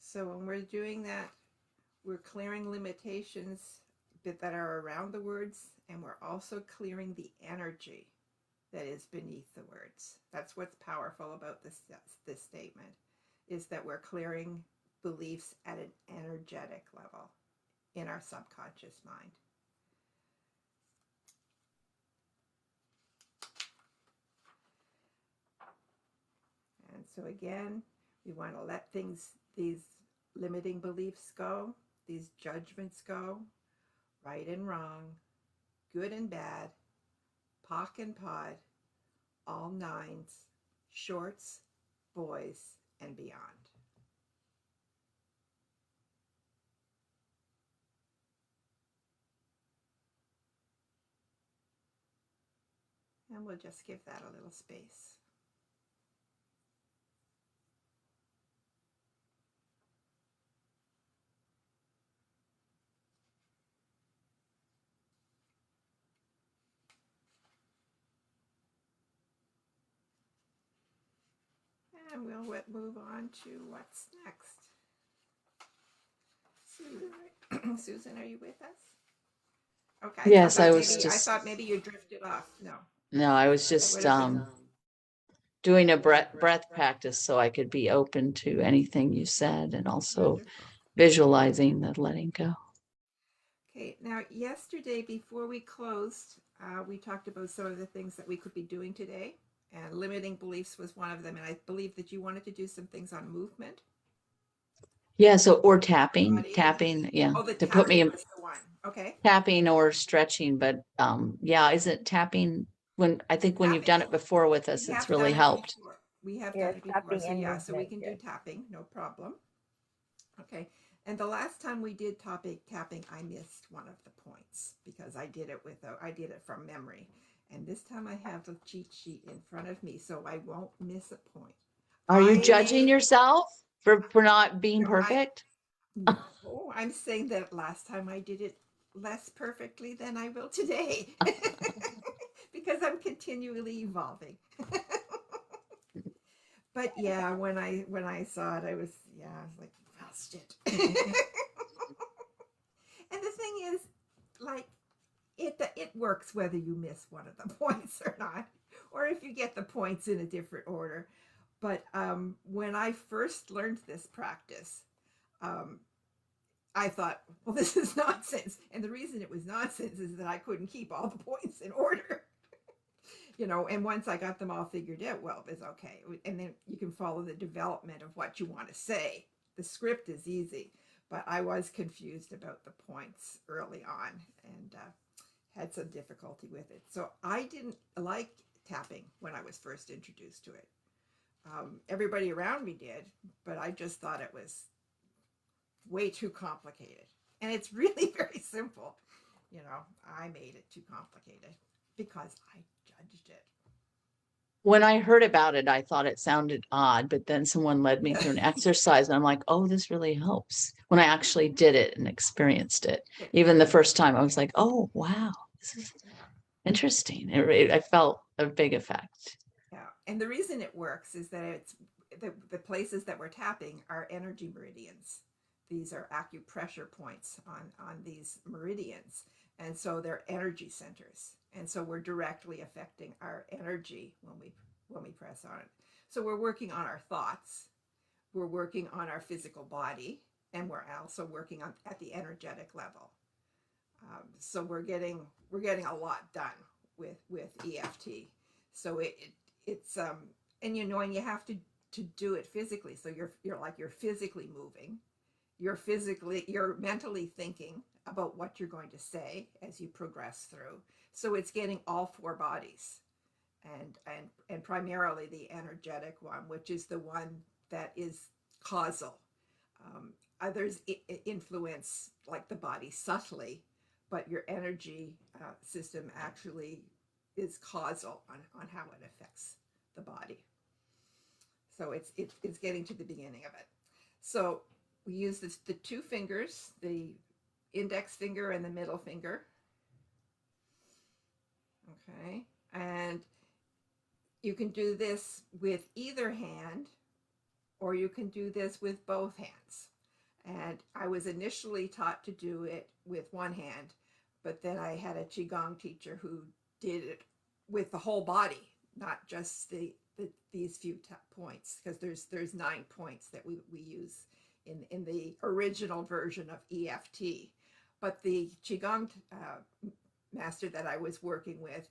So when we're doing that, we're clearing limitations that are around the words, and we're also clearing the energy that is beneath the words. That's what's powerful about this statement, is that we're clearing beliefs at an energetic level in our subconscious mind. And so again, we want to let these limiting beliefs go, these judgments go, right and wrong, good and bad, POC and POD, all nines, shorts, boys, and beyond. And we'll just give that a little space. and we'll move on to what's next. Susan, Susan, are you with us? Okay. Yes, I thought was maybe, just, I thought maybe you drifted off. No. no, I was That just would have been doing a breath practice so I could be open to anything you said and also wonderful. visualizing the letting go. Okay, now yesterday before we closed, we talked about some of the things that we could be doing today, and limiting beliefs was one of them. And I believe that you wanted to do some things on movement. Yeah, so or tapping, Body. yeah, Oh, the to put me tapping in was the one. Okay. tapping or stretching, but yeah, isn't tapping when I think when you've Tapping. done it before with us, We it's have really done it helped. before. We have Yes, done it before. tapping So and yeah, so we movement. can do Yes. tapping, no problem. Okay. And the last time we did tapping, I missed one of the points because I did it from memory. And this time I have the cheat sheet in front of me, so I won't miss a point. Are you I judging made- yourself for not being No, perfect? No, I'm saying that last time I did it less perfectly than I will today because I'm continually evolving. But yeah, when I saw it, I was like, well, shit. And the thing is, like, it works whether you miss one of the points or not, or if you get the points in a different order. But when I first learned this practice, I thought, well, this is nonsense. And the reason it was nonsense is that I couldn't keep all the points in order. And once I got them all figured out, well, it's okay. And then you can follow the development of what you want to say. The script is easy, but I was confused about the points early on and had some difficulty with it. So I didn't like tapping when I was first introduced to it. Everybody around me did, but I just thought it was way too complicated. And it's really very simple. I made it too complicated because I judged it. When I heard about it, I thought it sounded odd, but then someone led me through an exercise and I'm like, oh, this really helps. When I actually did it and experienced it, even the first time, I was like, oh, wow, this is interesting. I felt a big effect. Yeah. And the reason it works is that it's the places that we're tapping are energy meridians. These are acupressure points on these meridians. And so they're energy centers. And so we're directly affecting our energy when we press on it. So we're working on our thoughts, we're working on our physical body, and we're also working on at the energetic level. So we're getting a lot done with EFT. So it's and and you have to do it physically. So you're physically moving, you're mentally thinking about what you're going to say as you progress through. So it's getting all four bodies, and primarily the energetic one, which is the one that is causal. Others influence like the body subtly, but your energy system actually is causal on how it affects the body. So it's getting to the beginning of it. So we use the two fingers, the index finger and the middle finger. Okay. And you can do this with either hand, or you can do this with both hands. And I was initially taught to do it with one hand, but then I had a Qigong teacher who did it with the whole body, not just these few points, because there's 9 points that we use in the original version of EFT. But the Qigong master that I was working with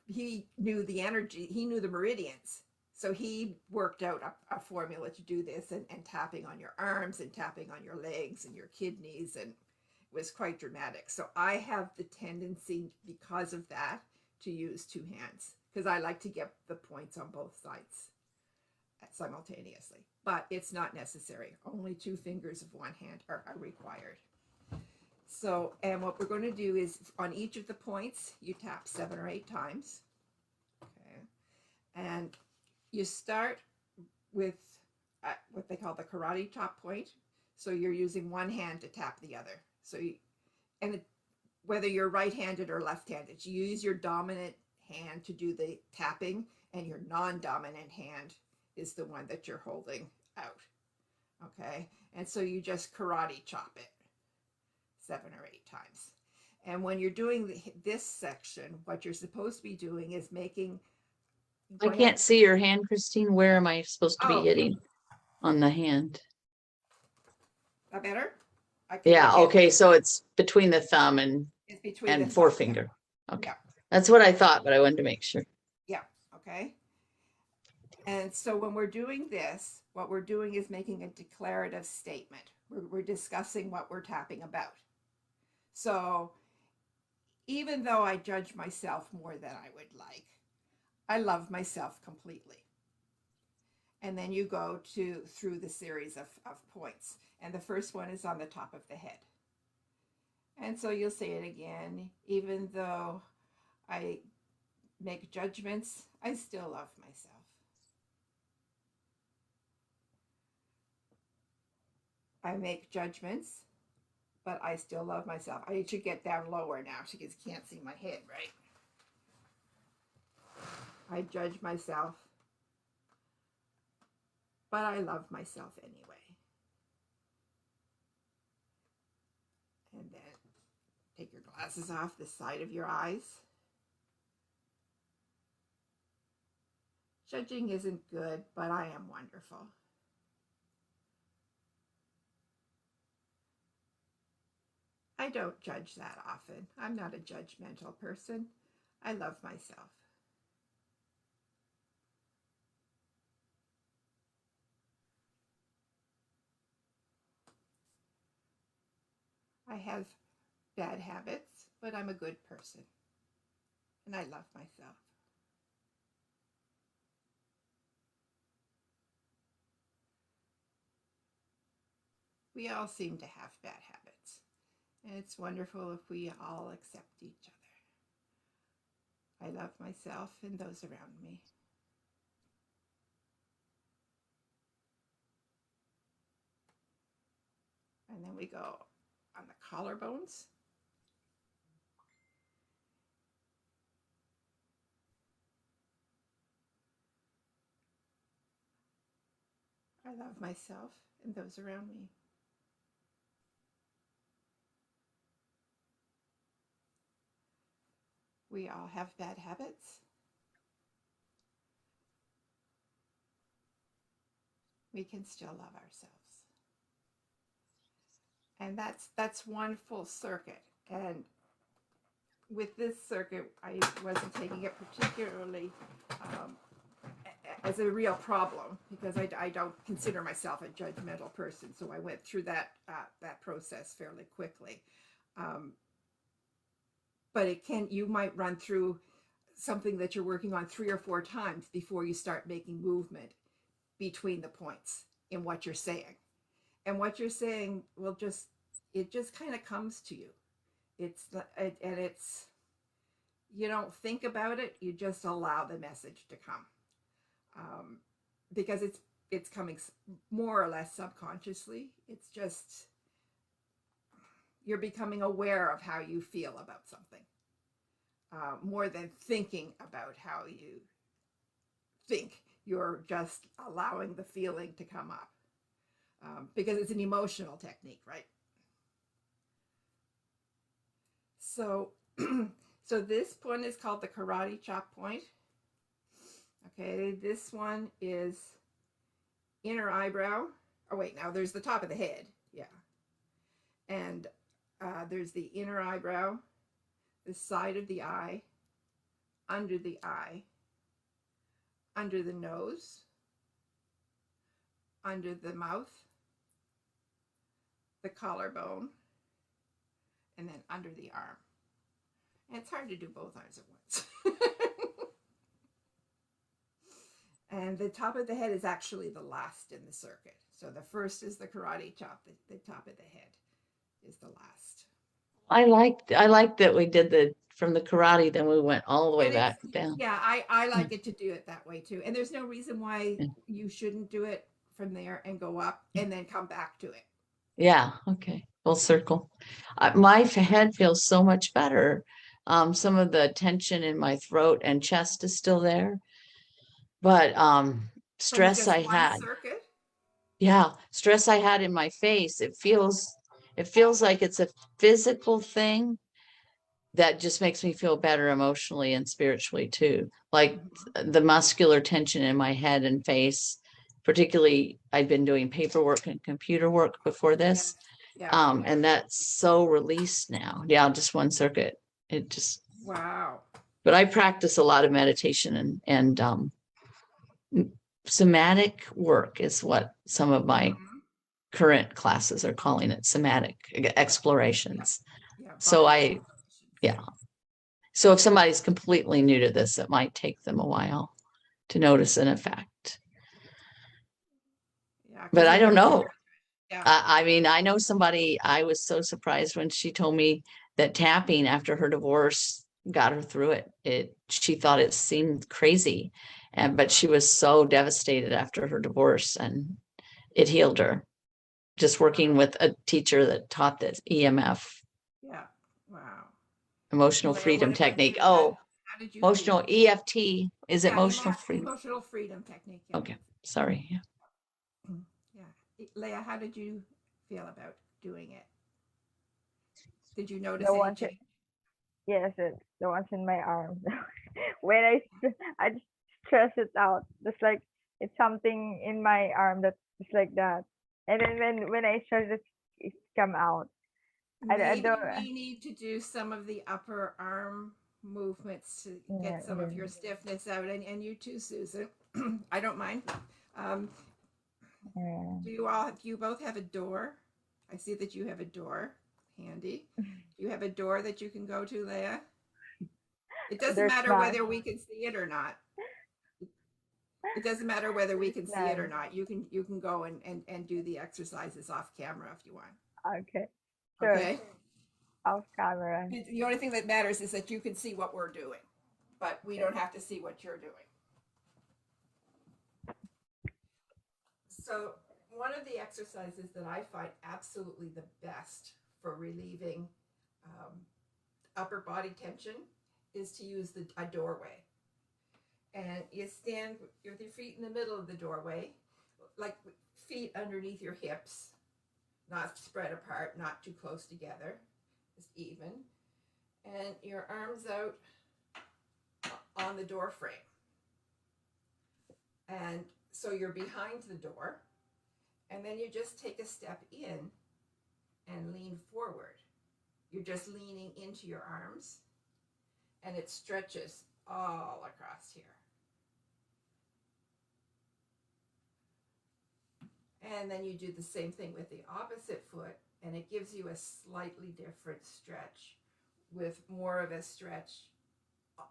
he knew the energy, he knew the meridians. So he worked out a formula to do this, and tapping on your arms and tapping on your legs and your kidneys, and it was quite dramatic. So I have the tendency, because of that, to use two hands, because I like to get the points on both sides simultaneously. But it's not necessary. Only two fingers of one hand are required. So, and what we're going to do is on each of the points, you tap 7 or 8 times. Okay. And you start with what they call the karate chop point. So you're using one hand to tap the other. So whether you're right-handed or left-handed, you use your dominant hand to do the tapping, and your non-dominant hand is the one that you're holding out. Okay. And so you just karate chop it 7 or 8 times. And when you're doing this section, what you're supposed to be doing is making. I can't see your hand, Christine. Where am I supposed to be Oh. hitting on the hand? That better? Yeah. Okay. So it's between the thumb and It's between the forefinger. thumb. Okay. Yeah. That's what I thought, but I wanted to make sure. Yeah. Okay. And so when we're doing this, what we're doing is making a declarative statement. We're discussing what we're tapping about. So even though I judge myself more than I would like, I love myself completely. And then you go through the series of points. And the first one is on the top of the head. And so you'll say it again, even though I make judgments, I still love myself. I make judgments, but I still love myself. I should get down lower now because you can't see my head, right? I judge myself, but I love myself anyway. And then take your glasses off the side of your eyes. Judging isn't good, but I am wonderful. I don't judge that often. I'm not a judgmental person. I love myself. I have bad habits, but I'm a good person. And I love myself. We all seem to have bad habits. And it's wonderful if we all accept each other. I love myself and those around me. And then we go on the collarbones. I love myself and those around me. We all have bad habits. We can still love ourselves. And that's one full circuit. And with this circuit, I wasn't taking it particularly as a real problem because I don't consider myself a judgmental person. So I went through that process fairly quickly. But you might run through something that you're working on 3 or 4 times before you start making movement between the points in what you're saying. And what you're saying it just kind of comes to you. It's you don't think about it, you just allow the message to come. Because it's coming more or less subconsciously. It's just you're becoming aware of how you feel about something, more than thinking about how you think. You're just allowing the feeling to come up, because it's an emotional technique, right? So, so this point is called the karate chop point. Okay, this one is inner eyebrow. Oh wait, now there's the top of the head, yeah. And there's the inner eyebrow, the side of the eye, under the eye, under the nose, under the mouth, the collarbone, and then under the arm. And it's hard to do both arms at once. And the top of the head is actually the last in the circuit. So the first is the karate chop, the top of the head is the last. I liked that we did from the karate, then we went all the way back down. Yeah, I like it to do it that way too. And there's no reason why you shouldn't do it from there and go up and then come back to it. Yeah, okay, full circle. My head feels so much better. Some of the tension in my throat and chest is still there, but From stress just I one had. circuit? Yeah, stress I had in my face. It feels like it's a physical thing that just makes me feel better emotionally and spiritually too. Like the muscular tension in my head and face, particularly I'd been doing paperwork and computer work before this. Yeah. And that's so released now. Yeah, just one circuit. It just, Wow. but I practice a lot of meditation and somatic work is what some of my Mhm. current classes are calling it, somatic explorations. Yeah. So Body I, explorations. yeah. So if somebody's completely new to this, it might take them a while to notice an effect. Yeah. But Because I they're don't very know. Yeah. I mean, I know somebody, I was so surprised when she told me that tapping after her divorce got her through it. She thought it seemed crazy, but she was so devastated after her divorce and it healed her. Just working with a teacher that taught this EMF, Yeah. Wow. emotional Leah, freedom what did technique. you, Oh, how did you emotional feel? EFT. Is it Yeah. emotional freedom? Emotional freedom technique. Yeah. Okay, sorry. Yeah. Yeah. Leah, how did you feel about doing it? Did you The notice any ones, change? yes, the ones in my arms. When I just stress it out, just like it's something in my arm that's just like that. And then when I stress it, it come out. I Maybe don't. we need to do some of the upper arm movements to Yeah, get some of your stiffness out, and you too, Susan. I don't mind. Um, yeah. do you both have a door? I see that you have a door handy. Do you have a door that you can go to, Leah? It doesn't There's matter none. whether we can see it or not. It doesn't matter whether we There's can see it or none. not. You can go and do the exercises off camera if you want. Okay. Sure. Okay. Off camera. The only thing that matters is that you can see what we're doing, but we don't have to see what you're doing. So one of the exercises that I find absolutely the best for relieving um, upper body tension is to use a doorway. And you stand with your feet in the middle of the doorway, like feet underneath your hips, not spread apart, not too close together, just even. And your arms out on the door frame. And so you're behind the door, and then you just take a step in and lean forward. You're just leaning into your arms, and it stretches all across here. And then you do the same thing with the opposite foot, and it gives you a slightly different stretch with more of a stretch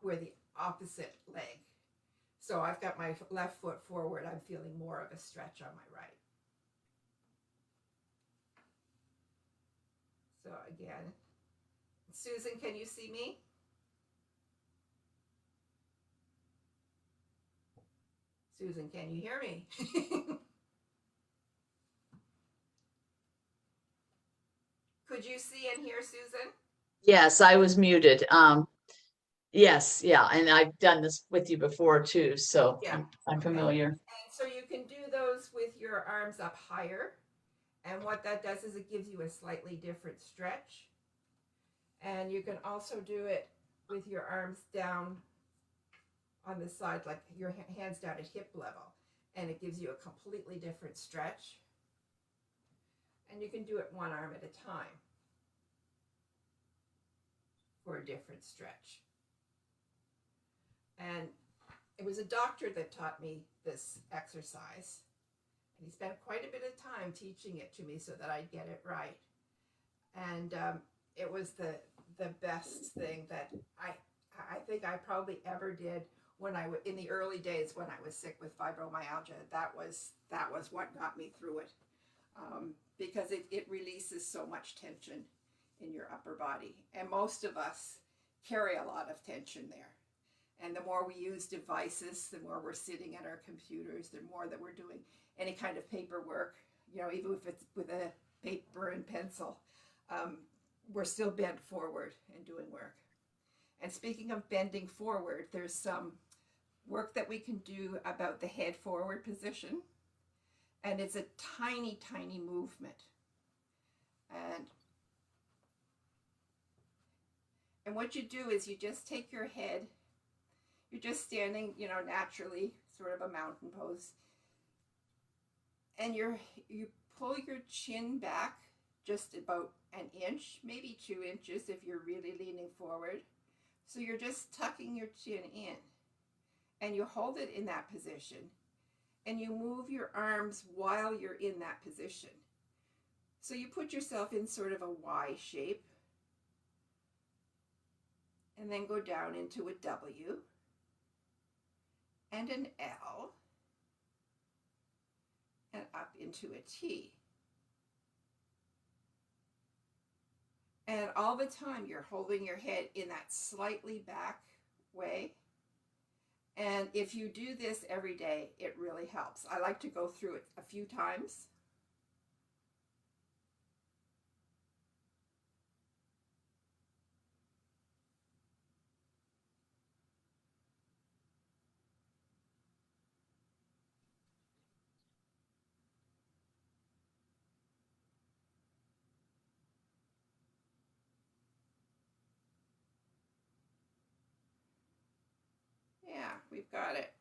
where the opposite leg. So I've got my left foot forward. I'm feeling more of a stretch on my right. So again, Susan, can you see me? Susan, can you hear me? Could you see and hear Susan? Yes, I was muted. Yes, yeah, and I've done this with you before too, so Yeah. I'm Okay. familiar. And so you can do those with your arms up higher. And what that does is it gives you a slightly different stretch. And you can also do it with your arms down on the side, like your hands down at hip level. And it gives you a completely different stretch. And you can do it one arm at a time for a different stretch. And it was a doctor that taught me this exercise. And he spent quite a bit of time teaching it to me so that I'd get it right. And it was the best thing that I think I probably ever did when in the early days when I was sick with fibromyalgia. That was what got me through it, because it releases so much tension in your upper body, and most of us carry a lot of tension there. And the more we use devices, the more we're sitting at our computers, the more that we're doing any kind of paperwork, even if it's with a paper and pencil, we're still bent forward and doing work. And speaking of bending forward, there's some work that we can do about the head forward position. And it's a tiny, tiny movement. And what you do is you just take your head, you're just standing, naturally, sort of a mountain pose. And you pull your chin back just about an inch, maybe 2 inches if you're really leaning forward. So you're just tucking your chin in. And you hold it in that position. And you move your arms while you're in that position. So you put yourself in sort of a Y shape. And then go down into a W. And an L. And up into a T. And all the time you're holding your head in that slightly back way. And if you do this every day, it really helps. I like to go through it a few times. Yeah, we've got it.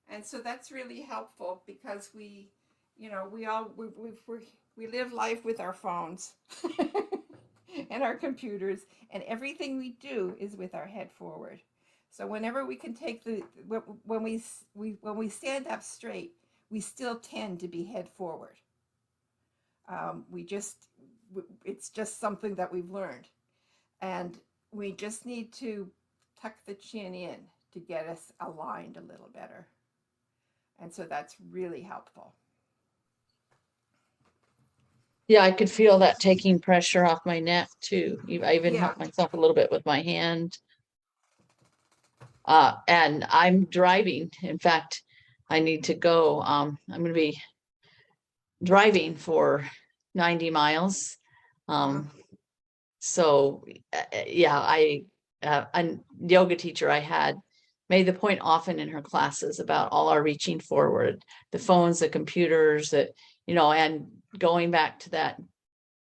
And so that's really helpful because we live life with our phones and our computers, and everything we do is with our head forward. So whenever we can take when we stand up straight, we still tend to be head forward. It's just something that we've learned, and we just need to tuck the chin in to get us aligned a little better. And so that's really helpful. Yeah, I could feel that taking pressure off my neck too. I even helped myself a little bit with my hand. And I'm driving. In fact, I need to go. I'm going to be driving for 90 miles. So yeah, a yoga teacher I had made the point often in her classes about all our reaching forward, the phones, the computers, that, and going back to that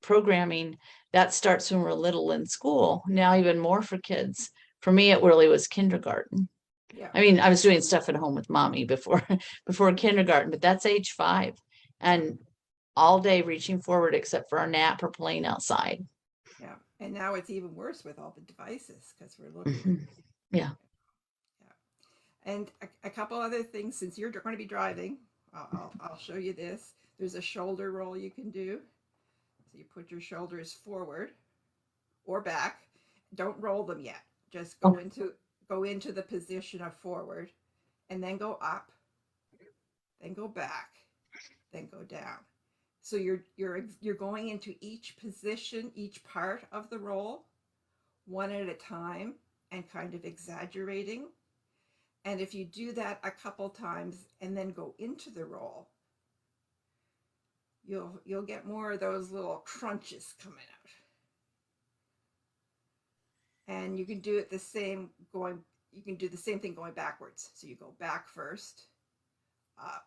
programming that starts when we're little in school. Now even more for kids. For me, it really was kindergarten. Yeah. I mean, I was doing stuff at home with mommy before kindergarten, but that's age 5, and all day reaching forward except for our nap or playing outside. Yeah. And now it's even worse with all the devices because we're looking. Yeah. And a couple other things, since you're going to be driving, I'll show you this. There's a shoulder roll you can do. So you put your shoulders forward or back. Don't roll them yet. Just go into the position of forward, and then go up, then go back, then go down. So you're going into each position, each part of the roll, one at a time, and kind of exaggerating. And if you do that a couple times and then go into the roll, you'll get more of those little crunches coming out. And you can do it the same thing going backwards. So you go back first, up,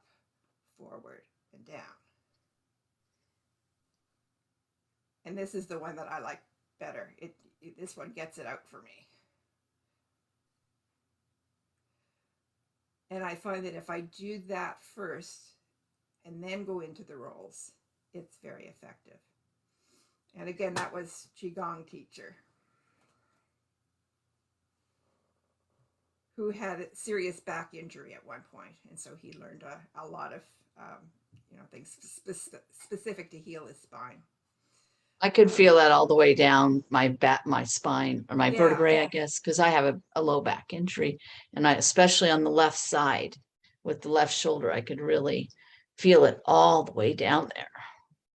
forward, and down. And this is the one that I like better. This one gets it out for me. And I find that if I do that first and then go into the rolls, it's very effective. And again, that was Qigong teacher who had a serious back injury at one point. And so he learned a lot of things specific to heal his spine. I could feel that all the way down my back, my spine, or my vertebrae, I guess, because I have a low back injury, and especially on the left side with the left shoulder, I could really feel it all the way down there.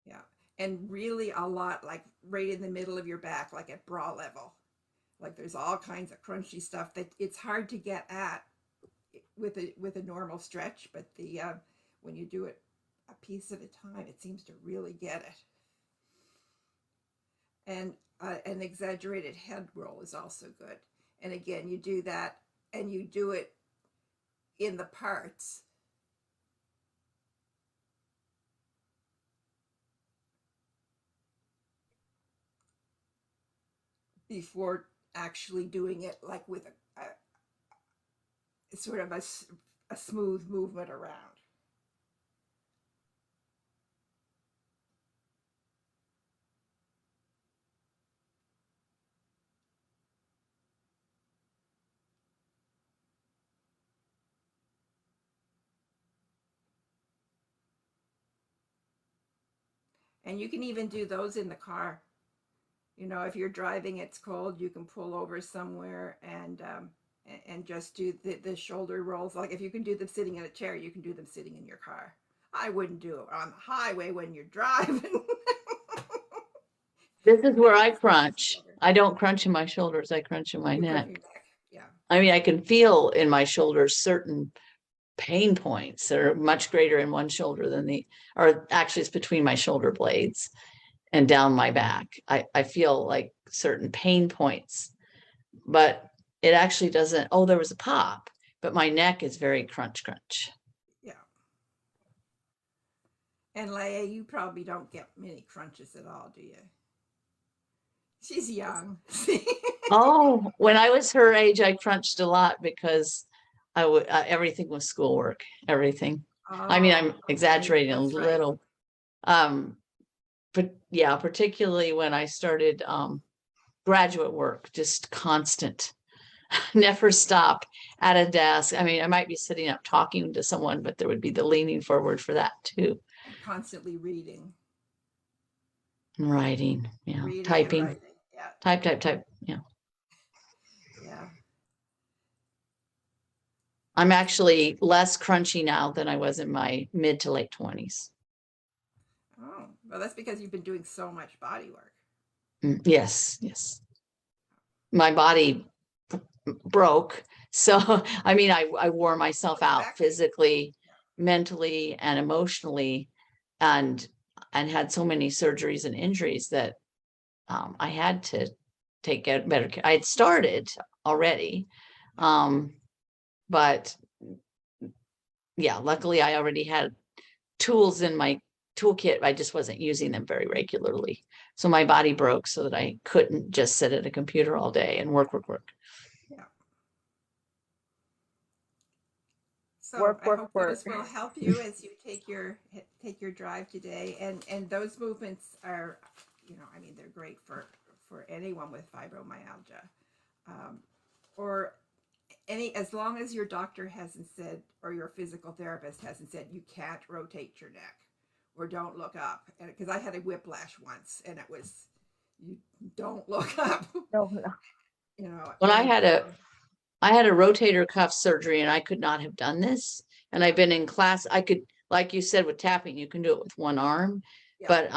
Yeah, and really a lot, like right in the middle of your back, like at bra level. Like there's all kinds of crunchy stuff that it's hard to get at with a normal stretch, but when you do it a piece at a time, it seems to really get it. And an exaggerated head roll is also good. And again, you do that and you do it in the parts. Before actually doing it like with a sort of a smooth movement around. And you can even do those in the car. You know, if you're driving, it's cold, you can pull over somewhere and just do the shoulder rolls. Like if you can do them sitting in a chair, you can do them sitting in your car. I wouldn't do it on the highway when you're driving. This is where I crunch. I don't crunch in my shoulders. I crunch in my You neck. crunch your neck. Yeah. I mean, I can feel in my shoulders certain pain points that are much greater in one shoulder than or actually it's between my shoulder blades and down my back. I feel like certain pain points, but it actually doesn't. Oh, there was a pop, but my neck is very crunch. Yeah. And Leia, you probably don't get many crunches at all, do you? She's young. Oh, when I was her age, I crunched a lot because everything was schoolwork, everything. I mean, I'm exaggerating a little. But yeah, particularly when I started graduate work, just constant, never stop at a desk. I mean, I might be sitting up talking to someone, but there would be the leaning forward for that too. And constantly reading. And writing, yeah. Reading Typing. and writing. Yeah. Type, yeah. Yeah. I'm actually less crunchy now than I was in my mid to late 20s. Oh, well, that's because you've been doing so much body work. Yes. My body broke. So, I mean, I wore myself out physically, mentally, and emotionally, and had so many surgeries and injuries that I had to take better care. I had started already, but yeah, luckily I already had tools in my toolkit. I just wasn't using them very regularly. So my body broke so that I couldn't just sit at a computer all day and work. Yeah. So I hope work. those will help you as you take your drive today. And those movements are, you know, I mean, they're great for anyone with fibromyalgia, or as long as your doctor hasn't said, or your physical therapist hasn't said you can't rotate your neck or don't look up. And because I had a whiplash once, and it was, you don't look up. No. You know. When I had a rotator cuff surgery, and I could not have done this. And I've been in class. I could, like you said, with tapping, you can do it with one arm. Yeah. But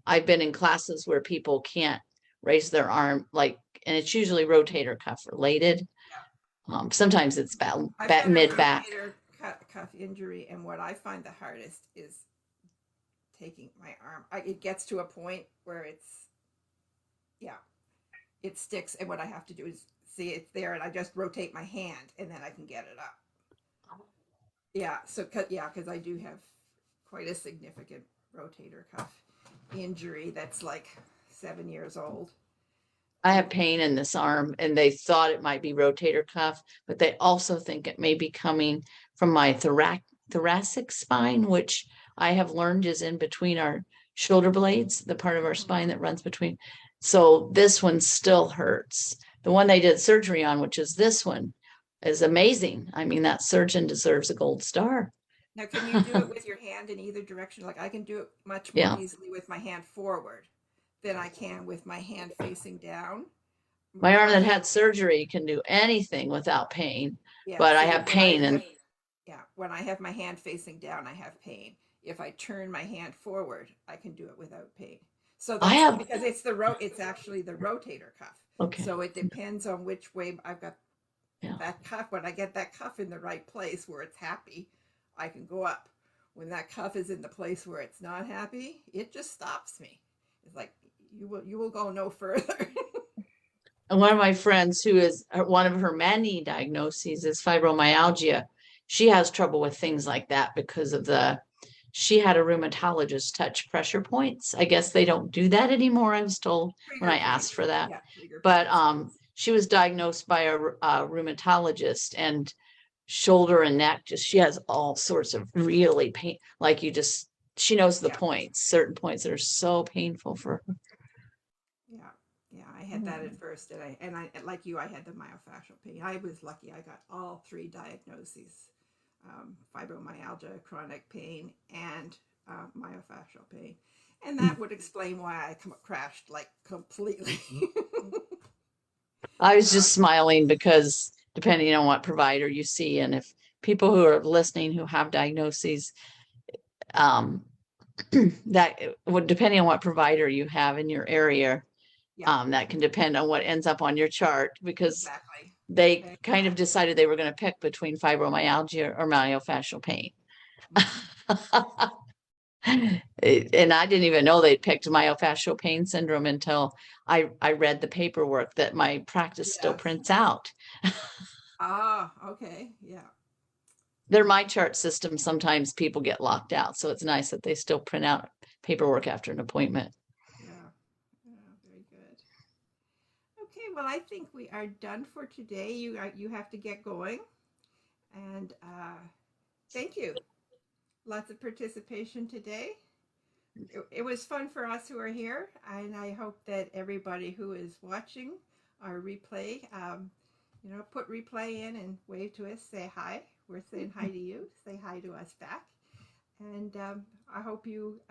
I've been in classes where people can't raise their arm, and it's usually rotator cuff related. Yeah. Sometimes it's mid back. Rotator cuff injury, and what I find the hardest is taking my arm. It gets to a point where it sticks, and what I have to do is see it's there, and I just rotate my hand, and then I can get it up. Yeah, so because I do have quite a significant rotator cuff injury that's like 7 years old. I have pain in this arm, and they thought it might be rotator cuff, but they also think it may be coming from my thoracic spine, which I have learned is in between our shoulder blades, the part of our spine that runs between. So this one still hurts. The one they did surgery on, which is this one, is amazing. I mean, that surgeon deserves a gold star. Now, can you do it with your hand in either direction? Like I can do it much more easily with my hand forward than I can with my hand facing down. My arm that had surgery can do anything without pain, but I have pain. When I have my hand facing down, I have pain. If I turn my hand forward, I can do it without pain. So that's because it's actually the rotator cuff. Okay. So it depends on which way I've got that cuff. When I get that cuff in the right place where it's happy, I can go up. When that cuff is in the place where it's not happy, it just stops me. It's like, you will go no further. And one of my friends, who is one of her many diagnoses, is fibromyalgia. she has trouble with things like that because of she had a rheumatologist touch pressure points. I guess they don't do that anymore, I was told when I Trigger asked points. for that. Yeah, trigger But points. she was diagnosed by a rheumatologist, and shoulder and neck, just she has all sorts of really pain, like she knows the Yeah, points, certain points that are so painful for her. yeah, yeah. I had that at first, and I like you, I had the myofascial pain. I was lucky; I got all three diagnoses: fibromyalgia, chronic pain, and myofascial pain. And that would explain why I crashed like completely. I was just smiling because depending on what provider you see, and if people who are listening who have diagnoses, um, that would, depending on what provider you have in your area, Yeah, that can depend on what ends up on your chart, because exactly. they kind of Exactly. decided they were going to pick between fibromyalgia or myofascial pain. Mhm. And I didn't even know they'd picked myofascial pain syndrome until I read the paperwork that my practice still Yes. prints out. Ah, okay. Yeah. They're my chart system. Sometimes people get locked out, so it's nice that they still print out paperwork after an appointment. Yeah. Yeah. Very good. Okay. Well, I think we are done for today. You have to get going, and thank you. Lots of participation today. It was fun for us who are here, and I hope that everybody who is watching our replay, put replay in and wave to us, say hi. We're saying hi to you. Say hi to us back. And I hope you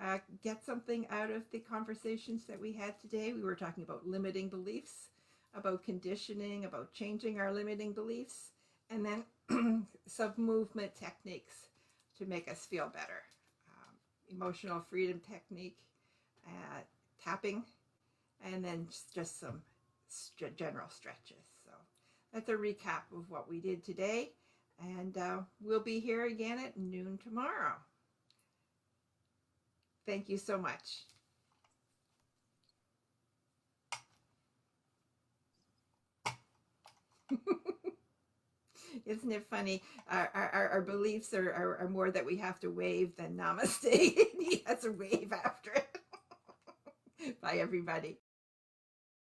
get something out of the conversations that we had today. We were talking about limiting beliefs, about conditioning, about changing our limiting beliefs, and then some movement techniques to make us feel better. Emotional freedom technique, tapping, and then just some general stretches. So that's a recap of what we did today. And we'll be here again at noon tomorrow. Thank you so much. Isn't it funny? Our beliefs are more that we have to wave than namaste. He has a wave after it. Bye, everybody.